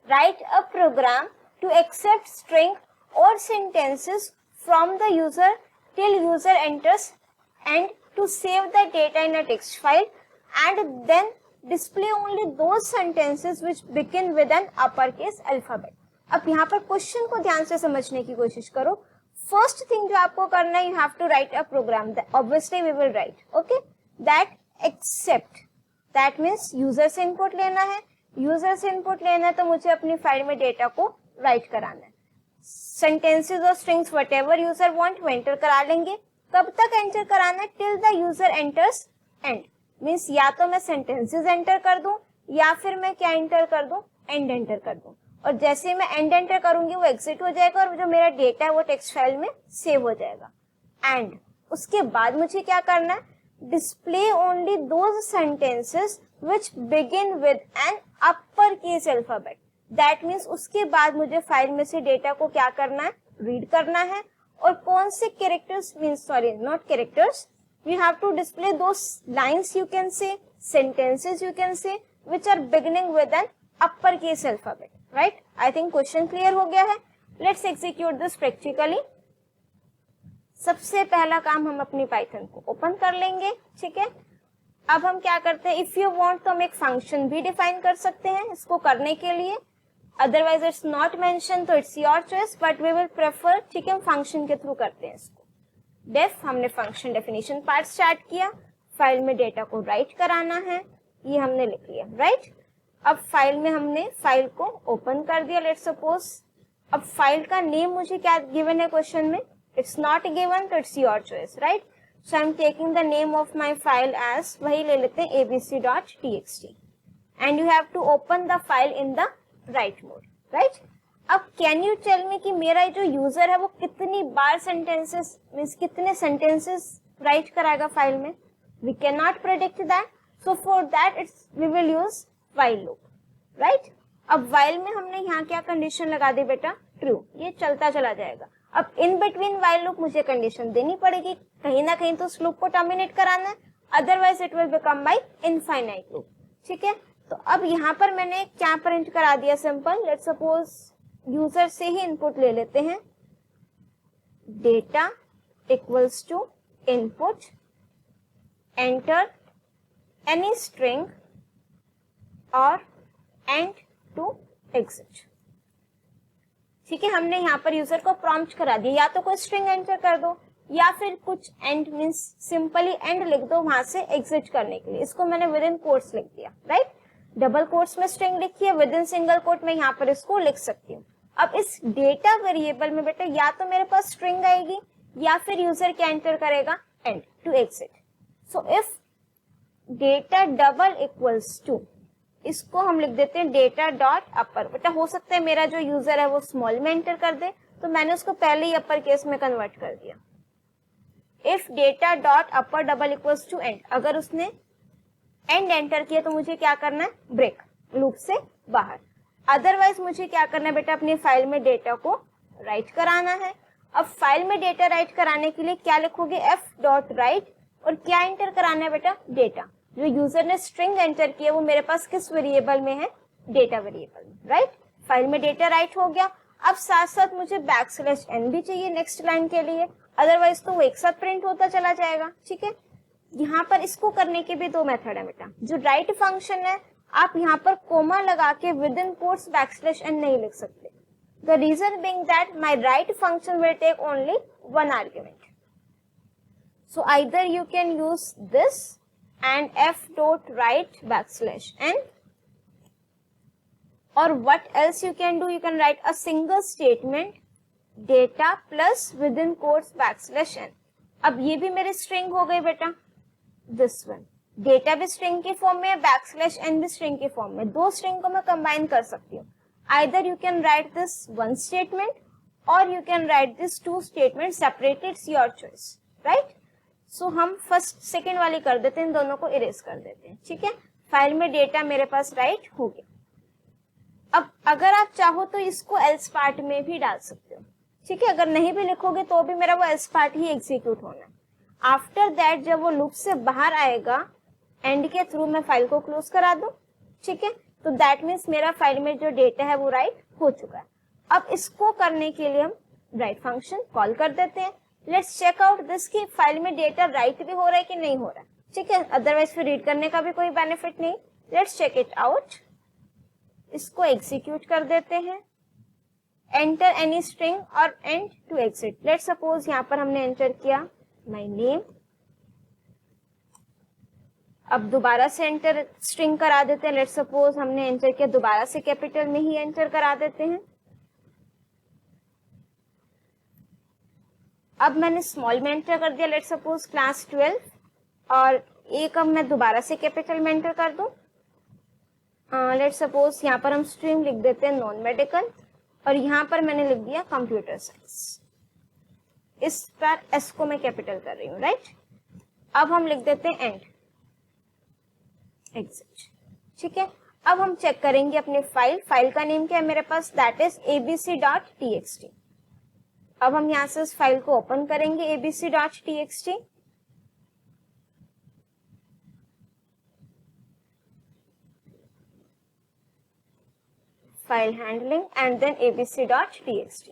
Write a program to accept string or sentences from the user till user enters and to save the data in a text file and then display only those sentences which begin with an uppercase alphabet। अब यहाँ पर question को ध्यान से समझने की कोशिश करो। फर्स्ट थिंग जो आपको करना है, you have to write a program, obviously we will write, okay, that except, that means user से इनपुट लेना है, यूजर से इनपुट लेना है तो मुझे अपनी फाइल में डेटा को राइट कराना है। सेंटेंसेस और strings what ever user want वो एंटर करा लेंगे। कब तक एंटर कराना है, till the user enters and, means या तो मैं सेंटेंसेस एंटर कर दूं या फिर मैं क्या एंटर कर दूं, एंड एंटर कर दूं। और जैसे ही मैं एंड एंटर करूंगी वो एग्जिट हो जाएगा और जो मेरा डेटा है वो टेक्स्ट फाइल में सेव हो जाएगा। एंड उसके बाद मुझे क्या करना है, display only those sentences which begin with an uppercase alphabet, that means उसके बाद मुझे फाइल में से डेटा को क्या करना है, रीड करना है। और कौन से characters, means sorry not characters, we have to display those lines you can say, sentences you can say which are beginning with an uppercase alphabet, right? I think question clear हो गया है। Let's execute this practically। सबसे पहला काम हम अपनी Python को open कर लेंगे, ठीक है। अब हम क्या करते हैं, इफ यू वांट तो हम एक फंक्शन भी डिफाइन कर सकते हैं इसको करने के लिए, अदरवाइज इट्स नॉट मेंशन तो it's your choice, but we will prefer, ठीक है, फंक्शन के थ्रू करते हैं इसको। डेफ, हमने फंक्शन डेफिनेशन पार्ट स्टार्ट किया, फाइल में डेटा को राइट कराना है, ये हमने लिख लिया, राइट। अब फाइल में हमने फाइल को ओपन कर दिया, लेट्स सपोज। अब फाइल का नेम मुझे क्या गिवन है क्वेश्चन में, इट्स नॉट गिवन तो it's your choice, right. So I'm taking the name of my file as, वही ले लेते हैं abc.txt, and you have to open the file in the write mode, right? अब can you tell me कि मेरा जो user है वो कितनी बार सेंटेंसेस, मीन्स कितने सेंटेंसेस राइट कराएगा फाइल में? We cannot predict that, so for that we will use while loop, right? अब while में हमने यहाँ क्या कंडीशन लगा दी बेटा, ट्रू, ये चलता चला जाएगा। अब इन बिटवीन while लूप मुझे कंडीशन देनी पड़ेगी, कहीं ना कहीं तो उस लूप को टर्मिनेट कराना है, otherwise it will become by infinite loop, ठीक है। तो अब यहाँ पर मैंने क्या प्रिंट करा दिया, सिंपल, लेट्स सपोज यूजर से ही इनपुट ले लेते हैं, data equals to input enter any string और एंड टू एग्जिट, ठीक है। हमने यहाँ पर यूजर को प्रॉम्प्ट करा दिया, या तो कोई स्ट्रिंग एंटर कर दो या फिर कुछ एंड, मीन्स सिंपली एंड लिख दो वहां से एग्जिट करने के लिए। इसको मैंने विद इन कोट्स लिख दिया, राइट। डबल कोट्स में स्ट्रिंग लिखी है, विद इन सिंगल कोट में यहाँ पर इसको लिख सकती हूँ। अब इस डेटा वेरिएबल में बेटा या तो मेरे पास स्ट्रिंग आएगी या फिर यूजर क्या एंटर करेगा, end to exit. So if data double equals to, इसको हम लिख देते हैं डेटा डॉट अपर। बेटा हो सकता है मेरा जो यूजर है वो स्मॉल में एंटर कर दे, तो मैंने उसको पहले ही अपर केस में कन्वर्ट कर दिया। If data dot upper double equals to end, अगर उसने एंड एंटर किया तो मुझे क्या करना है, ब्रेक, लूप से बाहर। अदरवाइज मुझे क्या करना है बेटा, अपनी फाइल में डेटा को राइट कराना है। अब फाइल में डेटा राइट कराने के लिए क्या लिखोगे, एफ डॉट राइट, और क्या एंटर कराना है बेटा, डेटा। जो यूजर ने स्ट्रिंग एंटर किया वो मेरे पास किस वेरिएबल में है, डेटा वेरिएबल, राइट। फाइल में डेटा राइट हो गया। अब साथ साथ मुझे \n भी चाहिए नेक्स्ट लाइन के लिए, अदरवाइज तो वो एक साथ प्रिंट होता चला जाएगा, ठीक है। यहाँ पर इसको करने के भी दो मेथड है बेटा। जो राइट फंक्शन है आप यहाँ पर कोमा लगा के विद इन कोट्स \n नहीं लिख सकते। The reason being that my write function will take only one argument. So either you can use this end f.write \n, or what else you can do, you can write a single statement data plus within quotes \n। अब ये भी मेरी string हो गई बेटा, this one data भी string की form में, \n भी स्ट्रिंग की फॉर्म में। दो स्ट्रिंग को मैं कंबाइन कर सकती हूँ। Either you can write this one statement और you can write this two statement separate, it's your choice, right. So हम फर्स्ट सेकेंड वाली कर देते हैं, इन दोनों को इरेज कर देते हैं, ठीक है। फाइल में डेटा मेरे पास राइट हो गया। अब अगर आप चाहो तो इसको एल्स पार्ट में भी डाल सकते हो, ठीक है। अगर नहीं भी लिखोगे तो भी मेरा वो एल्स पार्ट ही एग्जीक्यूट होना है। आफ्टर दैट जब वो लूप से बाहर आएगा एंड के थ्रू मैं फाइल को क्लोज करा दूं, ठीक है। तो दैट मीन्स मेरा फाइल में जो डेटा है वो राइट हो चुका है। अब इसको करने के लिए हम राइट फंक्शन कॉल कर देते हैं। लेट्स चेक आउट दिस की फाइल में डेटा राइट भी हो रहा है कि नहीं हो रहा है, ठीक है। अदरवाइज फिर रीड करने का भी कोई बेनिफिट नहीं। Let's check it out. इसको एग्जीक्यूट कर देते हैं। एंटर एनी स्ट्रिंग और end to exit. Let's suppose यहाँ पर हमने एंटर किया माय नेम। अब दोबारा से एंटर स्ट्रिंग करा देते हैं। लेट्स सपोज हमने एंटर किया, दोबारा से कैपिटल में ही एंटर करा देते हैं। अब मैंने स्मॉल में एंटर कर दिया, लेट्स सपोज क्लास 12, और एक अब मैं दोबारा से कैपिटल में एंटर कर दूं। लेट्स सपोज यहाँ पर हम स्ट्रीम लिख देते हैं नॉन मेडिकल, और यहाँ पर मैंने लिख दिया कंप्यूटर साइंस। इस पर एस को मैं कैपिटल कर रही हूँ, राइट। अब हम लिख देते हैं एंड एग्जिट, ठीक है। अब हम चेक करेंगे अपनी फाइल का नेम क्या है मेरे पास, दैट इज abc.txt। अब हम यहाँ से इस फाइल को ओपन करेंगे abc.txt। File handling and then abc.txt।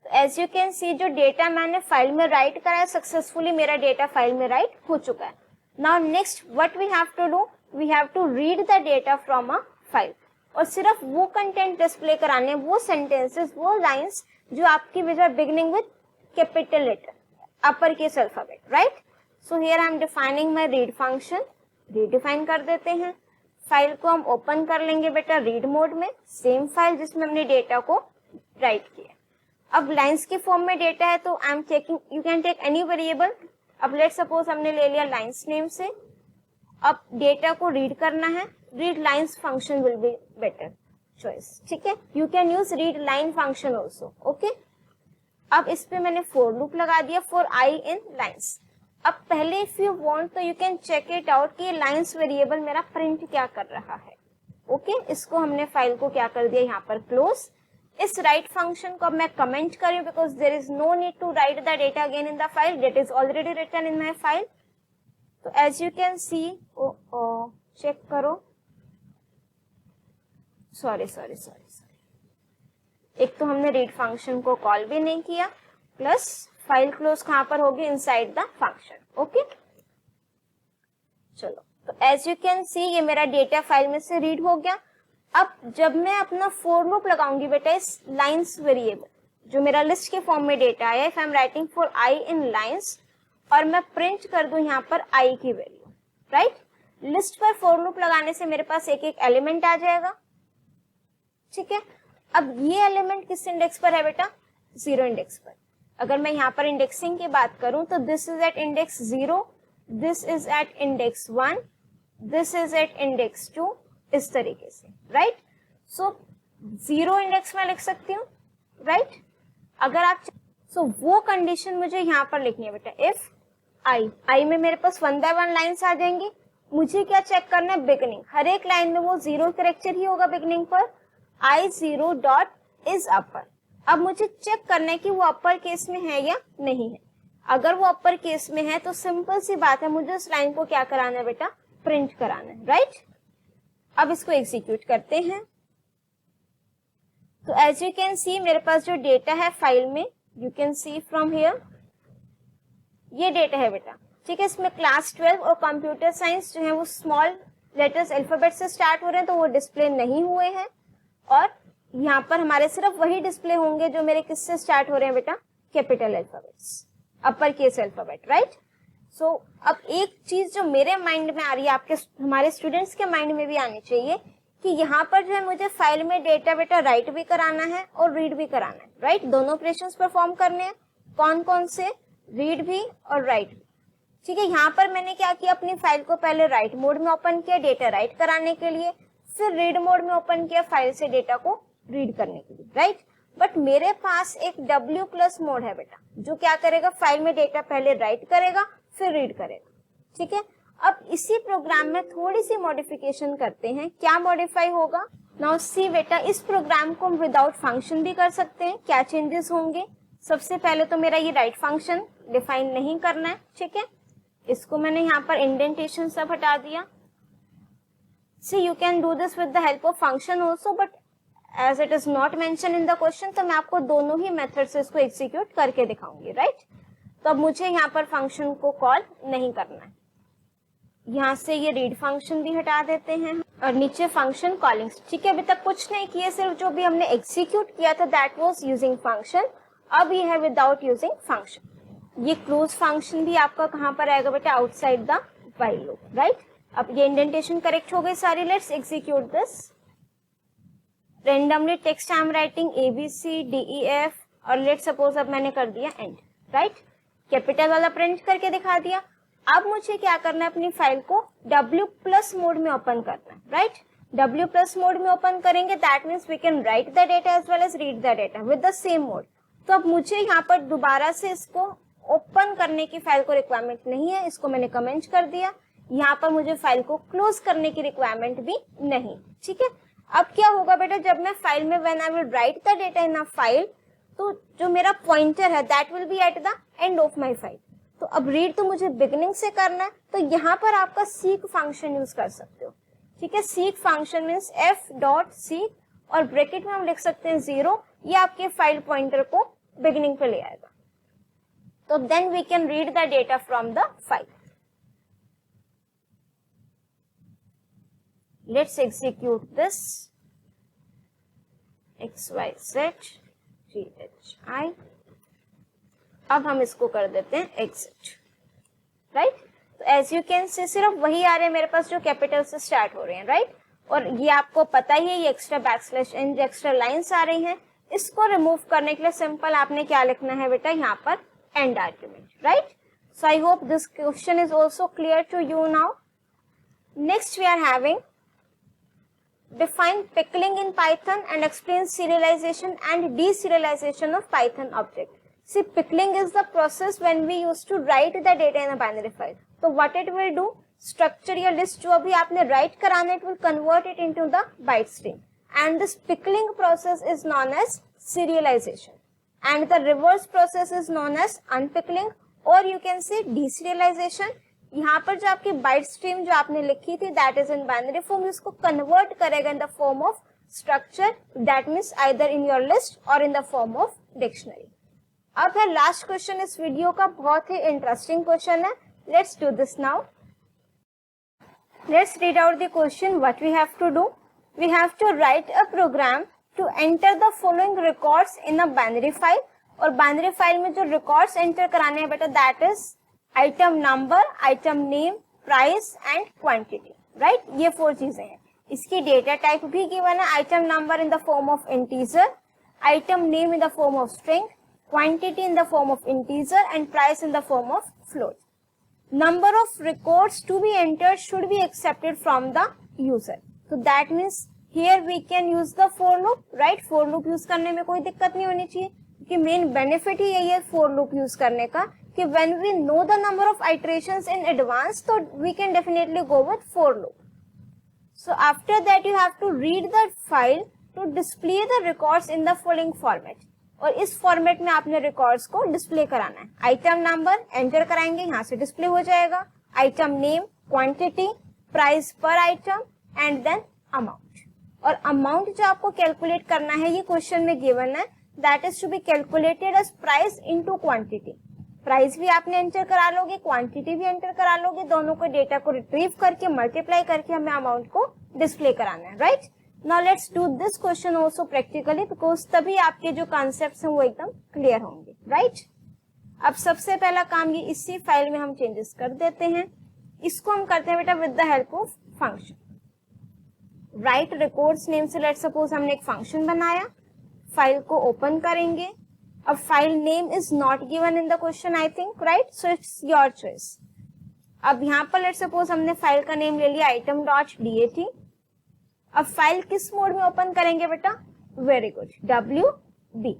As you can see जो डेटा मैंने फाइल में राइट कराया सक्सेसफुली, मेरा डेटा फाइल में राइट हो चुका है। Now next what we have to do, we have to read the data from a file, और सिर्फ वो कंटेंट डिस्प्ले कराने, वो सेंटेंसेस, वो लाइंस जो आपकी which beginning with capital letter, upper case alphabet, right. So here I am defining my read function. Redefine कर देते हैं। फाइल को हम ओपन कर लेंगे बेटा रीड मोड में, सेम फाइल जिसमें हमने डेटा को राइट किया। अब लाइंस की फॉर्म में डेटा है तो I am taking, you can take any variable. अब लेट सपोज हमने ले लिया लाइंस नेम से। अब डेटा को रीड करना है, read lines function will be better choice, ठीक है। You can use read line function also, okay. अब इस पे मैंने फॉर लूप लगा दिया फॉर आई इन लाइंस। अब पहले इफ यू वांट तो you can check it out कि लाइंस वेरिएबल मेरा प्रिंट क्या कर रहा है, ओके। इसको हमने फाइल को क्या कर दिया यहाँ पर क्लोज। इस राइट फंक्शन को अब मैं कमेंट करूं because there is no need to write the data again in the file, that is already written in my file. तो as you can see, check करो, सॉरी, एक तो हमने रीड फंक्शन को कॉल भी नहीं किया, प्लस फाइल क्लोज कहां पर होगी, इनसाइड द फंक्शन, ओके। चलो, तो एज यू कैन सी ये मेरा डेटा फाइल में से रीड हो गया। अब जब मैं अपना फॉर लूप लगाऊंगी बेटा इस लाइंस वेरिएबल, जो मेरा लिस्ट के फॉर्म में डेटा आया, if I am writing for I in lines, और मैं प्रिंट कर दूं यहाँ पर आई की वैल्यू, राइट। लिस्ट पर फॉर लूप लगाने से मेरे पास एक एक एलिमेंट आ जाएगा, ठीक है। अब ये एलिमेंट किस इंडेक्स पर है बेटा, 0 इंडेक्स पर। अगर मैं यहाँ पर इंडेक्सिंग की बात करूं तो this is at index 0, this is at index 1, this is at index 2, इस तरीके से, राइट। सो 0 इंडेक्स में लिख सकती हूँ, राइट। अगर आप वो कंडीशन मुझे यहाँ पर लिखनी है बेटा, इफ आई में मेरे पास 1 by 1 लाइन्स आ जाएंगी। मुझे क्या चेक करना है, बिगनिंग, हर एक लाइन में वो 0 कैरेक्टर ही होगा बिगनिंग पर। I0 dot is upper. अब मुझे चेक करना है कि वो अपर केस में है या नहीं है। अगर वो अपर केस में है तो सिंपल सी बात है, मुझे उस लाइन को क्या कराना है बेटा, प्रिंट कराना है, राइट। अब इसको एग्जीक्यूट करते हैं। तो एज यू कैन सी मेरे पास जो डेटा है फाइल में, you can C from here, ये डेटा है बेटा, ठीक है। इसमें क्लास 12 और कंप्यूटर साइंस जो है वो स्मॉल लेटर्स अल्फाबेट से स्टार्ट हो रहे हैं, तो वो डिस्प्ले नहीं हुए हैं। और यहाँ पर हमारे सिर्फ वही डिस्प्ले होंगे जो मेरे किससे स्टार्ट हो रहे हैं बेटा, capital alphabets, upper case alphabet, right. So अब एक चीज जो मेरे माइंड में आ रही है, आपके हमारे स्टूडेंट्स के माइंड में भी आनी चाहिए कि यहाँ पर जो है मुझे फाइल में डेटा बेटा राइट भी कराना है और रीड भी कराना है, राइट। दोनों ऑपरेशंस परफॉर्म करने हैं। कौन कौन से, रीड भी और राइट भी, ठीक है। यहाँ पर मैंने क्या किया, अपनी फाइल को पहले राइट मोड में ओपन किया डेटा राइट कराने के लिए, फिर रीड मोड में ओपन किया फाइल से डेटा को रीड करने के लिए, राइट। बट मेरे पास एक W+ मोड है बेटा, जो क्या करेगा, फाइल में डेटा पहले राइट करेगा फिर रीड करेगा, ठीक है। अब इसी प्रोग्राम में थोड़ी सी मॉडिफिकेशन करते हैं। क्या मॉडिफाई होगा, नाउ सी बेटा, इस प्रोग्राम को हम विदाउट फंक्शन भी कर सकते हैं। क्या चेंजेस होंगे, सबसे पहले तो मेरा ये राइट फंक्शन डिफाइन नहीं करना है, ठीक है। इसको मैंने यहाँ पर इंडेंटेशन सब हटा दिया। See you can do this with the help of function also, but as it is not mention in the question, तो मैं आपको दोनों ही मेथड से इसको एग्जीक्यूट करके दिखाऊंगी, राइट। तो अब मुझे यहाँ पर फंक्शन को कॉल नहीं करना है। यहाँ से ये रीड फंक्शन भी हटा देते हैं और नीचे फंक्शन कॉलिंग, ठीक है। अभी तक कुछ नहीं किए, सिर्फ जो भी हमने एग्जीक्यूट किया था दैट वाज यूजिंग फंक्शन, अब ये है विदाउट यूजिंग फंक्शन। ये क्लोज फंक्शन भी आपका कहाँ पर आएगा बेटा, outside the while loop, right. अब ये इंडेंटेशन करेक्ट हो गई सारी। Let's execute this. Randomly text I am writing ABCDEF और लेट सपोज अब मैंने कर दिया एंड, राइट। कैपिटल वाला प्रिंट करके दिखा दिया। अब मुझे क्या करना है, अपनी फाइल को W+ मोड में ओपन करना है, राइट। W+ मोड में ओपन करेंगे, that means we can write the data as well as read the data with the same mode. तो अब मुझे यहाँ पर दोबारा से इसको ओपन करने की फाइल को रिक्वायरमेंट नहीं है, इसको मैंने कमेंट कर दिया। यहाँ पर मुझे फाइल को क्लोज करने की रिक्वायरमेंट भी नहीं, ठीक है। अब क्या होगा बेटा, जब मैं फाइल में when I will right the data in a file, तो जो मेरा पॉइंटर है that will B at the end of my file. तो अब रीड तो मुझे बिगिनिंग से करना है, तो यहाँ पर आपका सीक फंक्शन यूज कर सकते हो, ठीक है। सीक फंक्शन मीन्स f.seek और ब्रैकेट में हम लिख सकते हैं 0, ये आपके फाइल पॉइंटर को बिगिनिंग पे ले आएगा। तो then we can read the data from the file. Let's execute this XYZ GHI। अब हम इसको कर देते हैं एग्जिट, राइट। तो एज यू कैन सी सिर्फ वही आ रहे हैं मेरे पास जो कैपिटल से स्टार्ट हो रहे हैं, राइट। और ये आपको पता ही है, ये एक्स्ट्रा बैकस्लैश एक्स्ट्रा लाइंस आ रही हैं, इसको रिमूव करने के लिए सिंपल आपने क्या लिखना है बेटा, यहाँ पर end argument, right. So I hope this question is also clear to you now. Next we are having define pickling in Python and explain serialization and deserialization of Python object. See, pickling is the process when we used to write the data in a binary file. So what it will do, structure या list जो अभी आपने write कराना, it will convert it into the byte stream. And this pickling process is known as serialization. And the reverse process is known as unpickling, or you can say deserialization. यहाँ पर जो आपकी byte stream जो आपने लिखी थी that is in binary form, इसको convert करेगा in the form of structure, that means either in your list और in the form of dictionary. अब है लास्ट क्वेश्चन इस वीडियो का, बहुत ही इंटरेस्टिंग क्वेश्चन है। Let's do this now. Let's read out the question. What we have to do, we have to write a program to enter the following records in a binary file. और binary file में जो records enter कराने हैं बेटा, that is item number, item name, price and quantity, right. ये 4 चीजें हैं। इसकी डेटा टाइप भी गिवन है, item number in the form of integer, item name in the form of string, quantity in the form of integer and price in the form of float. Number of records to be entered should be accepted from the user. तो that means here we can use the for loop, right. For loop use करने में कोई दिक्कत नहीं होनी चाहिए, क्योंकि main benefit ही यही है फॉर लूप यूज करने का कि when we know the number of iterations in advance, so we can definitely go with for loop. So after that you have to read the file to display the records in the following format. और इस format में आपने records को display कराना है। Item number enter कराएंगे, यहाँ से डिस्प्ले हो जाएगा, item name, quantity, price per item and then amount, और अमाउंट जो आपको कैलकुलेट करना है ये क्वेश्चन में गिवन है, that is to be calculated as price into quantity. Price भी आपने एंटर करा लोगे, क्वांटिटी भी एंटर करा लोगे, दोनों को डेटा को रिट्रीव करके मल्टीप्लाई करके हमें अमाउंट को डिस्प्ले कराना है, right. Now let's do this question also practically, because तभी आपके जो कॉन्सेप्ट्स हैं वो एकदम क्लियर होंगे, राइट। अब सबसे पहला काम ये इसी फाइल में हम चेंजेस कर देते हैं। इसको हम करते हैं बेटा with the help of function. Right records name से लेट्स सपोज हमने एक फंक्शन बनाया, फाइल को ओपन करेंगे। अब file name is not given in the question I think, right, so it's your choice. अब यहाँ पर लेट्स सपोज हमने फाइल का नेम ले लिया आइटम डॉट dat। अब फाइल किस मोड में ओपन करेंगे बेटा, वेरी गुड, WB।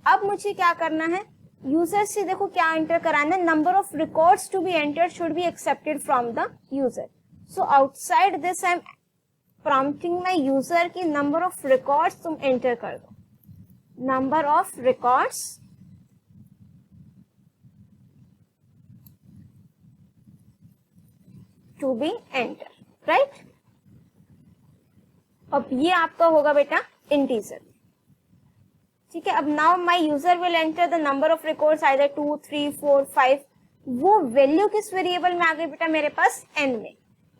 अब मुझे क्या करना है, यूजर से देखो क्या एंटर कराना है, number of records to be entered should be accepted from the user. So outside this I am prompting my user की नंबर ऑफ रिकॉर्ड्स तुम एंटर कर दो, number of records to be enter, right. अब ये आपका होगा बेटा integer, ठीक है। अब now my user will enter the number of records either 2, 3, 4, 5। वो वैल्यू किस वेरिएबल में आ गई बेटा मेरे पास, n में।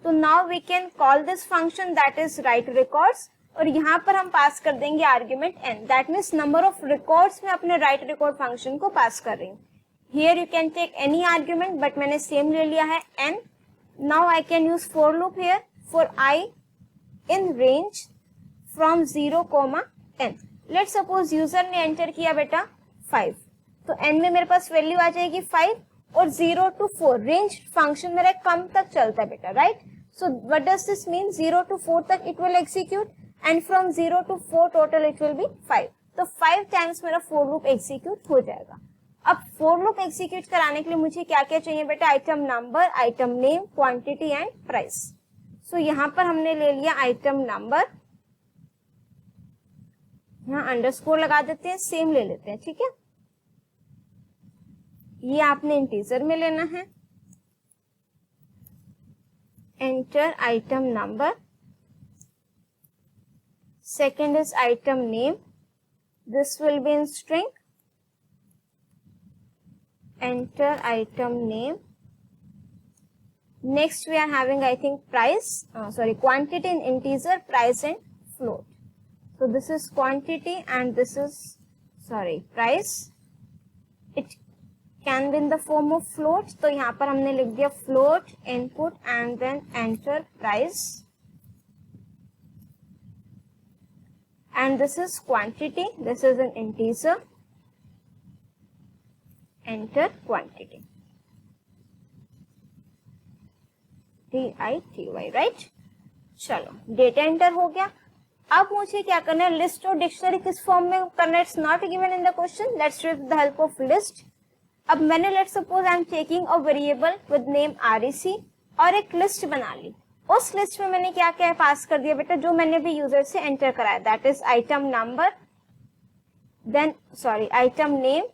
तो now we can call this function that is write records, और यहाँ पर हम पास कर देंगे argument n, that means number of records में अपने राइट रिकॉर्ड फंक्शन को पास कर रही हूँ। Here you can take any argument, but मैंने सेम ले लिया है n। Now I can use for loop here for i in range from 0, n। Let suppose user ने एंटर किया बेटा 5, तो n में मेरे पास वैल्यू आ जाएगी 5, और 0 to 4 रेंज फंक्शन मेरा कम तक चलता है बेटा, right. So what does this mean, 0 to 4 तक it will execute, and from 0 to 4 total it will be 5। तो 5 टाइम्स मेरा फॉर लूप एग्जीक्यूट हो जाएगा। अब फॉर लूप एग्जीक्यूट कराने के लिए मुझे क्या क्या चाहिए बेटा, item number, item name, quantity and price. So यहाँ पर हमने ले लिया आइटम नंबर, यहाँ अंडरस्कोर लगा देते हैं, सेम ले लेते हैं, ठीक है। ये आपने इंटीजर में लेना है, enter item number, second is item name, this will be in string, enter item name. Next we are having I think price, sorry quantity in integer, price and float. So this is quantity and this is, sorry, price. It can be in the form of float. तो यहाँ पर हमने लिख दिया float input and then enter price. And this is quantity. This is an integer. Enter quantity. DITY, right? चलो data enter हो गया। अब मुझे क्या करना है, लिस्ट और डिक्शनरी किस फॉर्म में करना है, it's not given in the question, let's do with the help of list. अब मैंने let's suppose I am taking a variable with name REC और एक लिस्ट बना ली। उस लिस्ट में मैंने क्या क्या पास कर दिया बेटा, जो मैंने भी यूजर से एंटर कराया, that is item number, then sorry item name,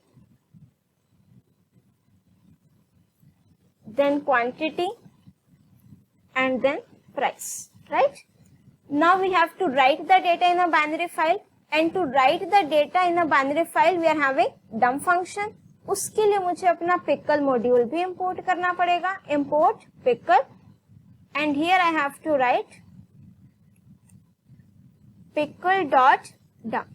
then quantity and then price, right. Now we have to write the data in a binary file, and to write the data in a binary file we are having dump function। उसके लिए मुझे अपना pickle module भी import करना पड़ेगा, import pickle, and here I have to write pickle dot dump।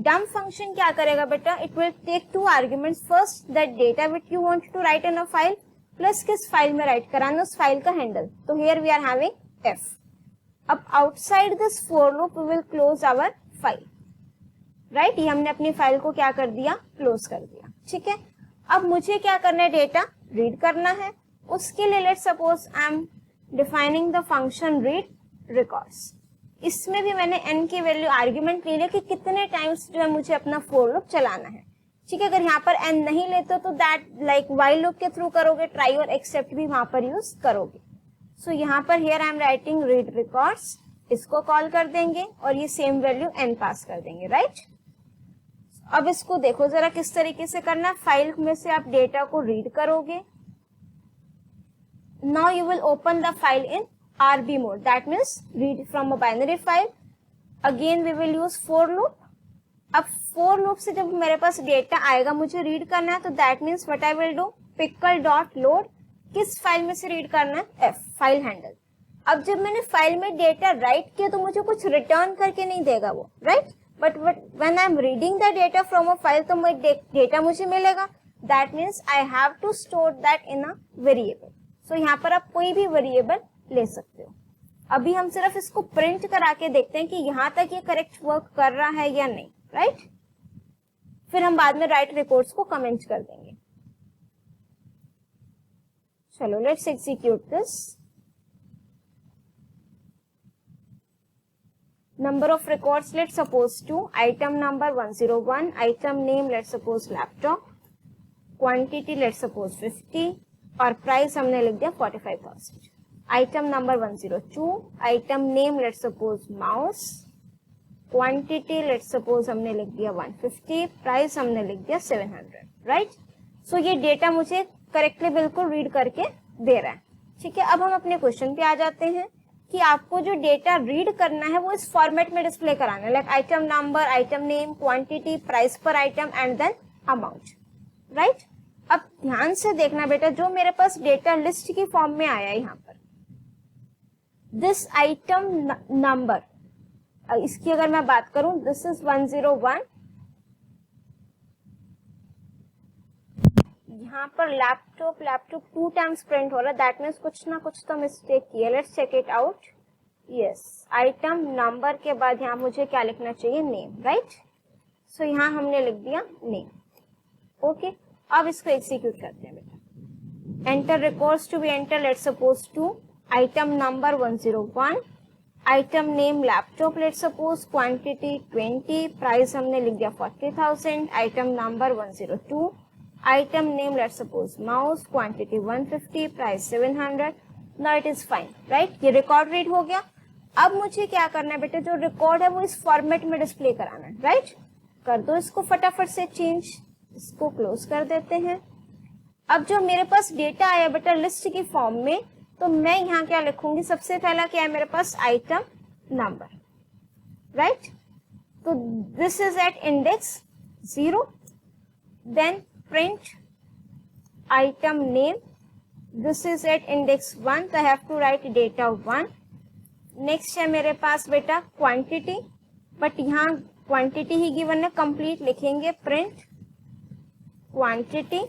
dump function क्या करेगा बेटा, it will take two arguments, first that data which you want to write in a file plus किस file में right कराना उस file का handle. तो here we are having f। अब outside this for loop we will close our file, right. ये हमने अपनी फाइल को क्या कर दिया, क्लोज कर दिया, ठीक है। अब मुझे क्या करना है, डेटा रीड करना है। उसके लिए let's suppose I am defining the function read records. इसमें भी मैंने n की वैल्यू आर्ग्यूमेंट ले लिया कि कितने टाइम्स जो है मुझे अपना फॉर लूप चलाना है, ठीक है। अगर यहाँ पर n नहीं लेते तो दैट लाइक व्हाइल लूप के थ्रू करोगे, ट्राई और एक्सेप्ट भी वहां पर यूज करोगे। सो यहाँ पर here I am writing read records, इसको कॉल कर देंगे और ये सेम वैल्यू n पास कर देंगे, राइट। अब इसको देखो जरा किस तरीके से करना, फाइल में से आप डेटा को रीड करोगे। Now you will open the file in RB mode, that means read from a binary file. Again we will use for loop. अब for loop से जब मेरे पास डेटा आएगा मुझे रीड करना है तो that means what I will do, pickle dot load, किस फाइल में से रीड करना है, F फाइल हैंडल. अब जब मैंने फाइल में डेटा राइट किया तो मुझे कुछ रिटर्न करके नहीं देगा वो, right, but when I am reading the data from a file तो डेटा मुझे मिलेगा. That means I have to store that in a variable. So यहाँ पर आप कोई भी वेरिएबल ले सकते हो. अभी हम सिर्फ इसको प्रिंट करा के देखते हैं कि यहाँ तक ये करेक्ट वर्क कर रहा है या नहीं, राइट. फिर हम बाद में राइट रिकॉर्ड्स को कमेंट कर देंगे. चलो let's execute this. Number of records, let's suppose 2. Item number 101. Item name, let's suppose laptop. Quantity, let's suppose 50. और price हमने लिख दिया 45,000. Item number 102. Item name, let's suppose mouse. Quantity, let's suppose हमने लिख दिया 150. Price हमने लिख दिया 700. Right? So ये डेटा मुझे करेक्टली बिल्कुल रीड करके दे रहा है. ठीक है, अब हम अपने क्वेश्चन पे आ जाते हैं कि आपको जो डेटा रीड करना है वो इस फॉर्मेट में डिस्प्ले कराना है, like item number, item name, quantity, price per item and then amount, right. अब ध्यान से देखना बेटा, जो मेरे पास डेटा लिस्ट की फॉर्म में आया है यहाँ पर, दिस आइटम नंबर, इसकी अगर मैं बात करूं, दिस इज 101. यहाँ पर लैपटॉप 2 टाइम्स प्रिंट हो रहा है, दैट मीन्स कुछ ना कुछ तो मिस्टेक की है. Let's check it out. Yes, item number के बाद यहाँ मुझे क्या लिखना चाहिए, नेम, राइट. सो यहाँ हमने लिख दिया नेम. ओके, अब इसको एग्जीक्यूट करते हैं बेटा. Enter records to be enter, let's suppose 2. Item number 101. Item name laptop, let's suppose. Quantity 20. Price हमने लिख दिया 40,000. आइटम नंबर 102. Item name, let's suppose mouse. Quantity 150. Price 700. Now it is fine, right? ये रिकॉर्ड रीड हो गया. अब मुझे क्या करना है बेटा, जो रिकॉर्ड है वो इस फॉर्मेट में डिस्प्ले कराना है, राइट. कर दो इसको फटाफट से चेंज. इसको क्लोज कर देते हैं. अब जो मेरे पास डेटा आया बेटा लिस्ट की फॉर्म में, तो मैं यहाँ क्या लिखूंगी, सबसे पहला क्या है मेरे पास, आइटम नंबर, राइट. तो this is at index 0. Then print item name, this is at index 1, so I have to write data 1. next है मेरे पास बेटा quantity, बट यहाँ quantity ही given है, complete लिखेंगे. print quantity,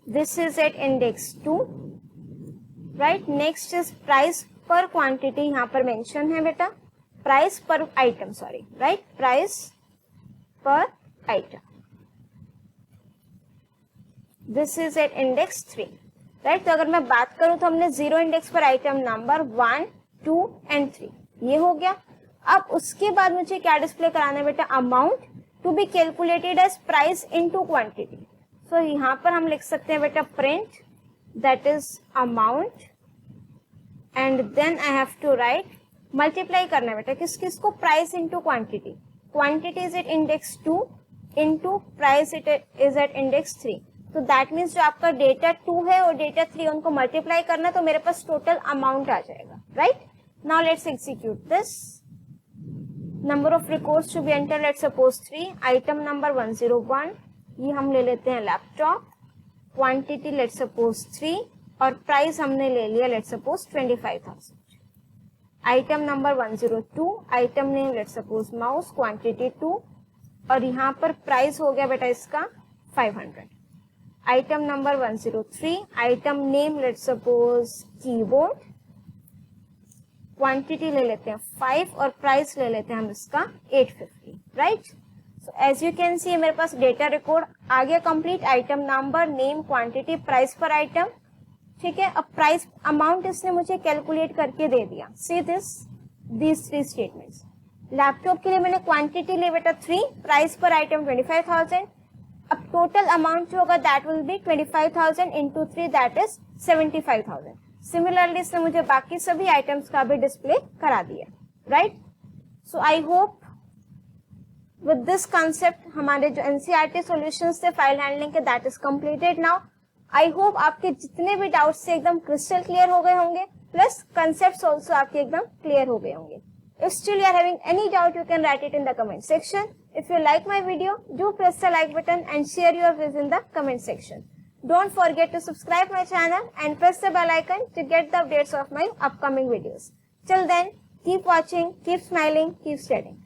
this is at index 2, right. next is price per quantity, यहाँ पर mention है बेटा, price per item, sorry, right, price per item. This is at index 3, right. तो अगर मैं बात करूं तो हमने 0 इंडेक्स पर आइटम नंबर 1, 2 एंड 3 ये हो गया. अब उसके बाद मुझे क्या डिस्प्ले कराना है बेटा, amount to be calculated as price into quantity. So यहाँ पर हम लिख सकते हैं बेटा print that is amount and then I have to write, multiply करना है बेटा किस किस को, price into quantity. Quantity is at index 2 into price is at index 3. तो दैट मीन्स जो आपका डेटा 2 है और डेटा 3 उनको मल्टीप्लाई करना, तो मेरे पास टोटल अमाउंट आ जाएगा, right. Now let's execute this. Number of records to be enter, let's suppose 3. Item number 101, ये हम ले लेते हैं लैपटॉप. क्वांटिटी लेट्स सपोज 3 और प्राइस हमने ले लिया लेट्स सपोज 25,000. आइटम नंबर 102. Item name let's suppose mouse. Quantity 2 और यहाँ पर प्राइस हो गया बेटा इसका 500. Item number 103. Item name let's suppose keyboard. Quantity ले लेते हैं 5 और प्राइस ले लेते हैं हम इसका 850, right. So as you can see मेरे पास डेटा रिकॉर्ड आ गया complete. Item number, name, quantity, price per item, ठीक है. अब प्राइस अमाउंट इसने मुझे कैलकुलेट करके दे दिया. See these 3 statements. लैपटॉप के लिए मैंने क्वांटिटी ले बेटा 3, प्राइस पर आइटम 25,000. अब टोटल अमाउंट जो होगा that will B 25,000 into 3, that is 75,000. Similarly इसने मुझे बाकी सभी आइटम्स का भी डिस्प्ले करा दिया, right. So I hope with this concept हमारे जो एनसीईआरटी सॉल्यूशंस थे फाइल हैंडलिंग के, that is completed now. I hope आपके जितने भी डाउट्स थे एकदम क्रिस्टल क्लियर हो गए होंगे, प्लस कंसेप्ट्स ऑल्सो आपके एकदम क्लियर हो गए होंगे. If still you are having any doubt, you can write it in the comment section. If you like my video, do press the like button and share your views in the comment section. Don't forget to subscribe my channel and press the bell icon to get the updates of my upcoming videos. Till then, keep watching, keep smiling, keep studying.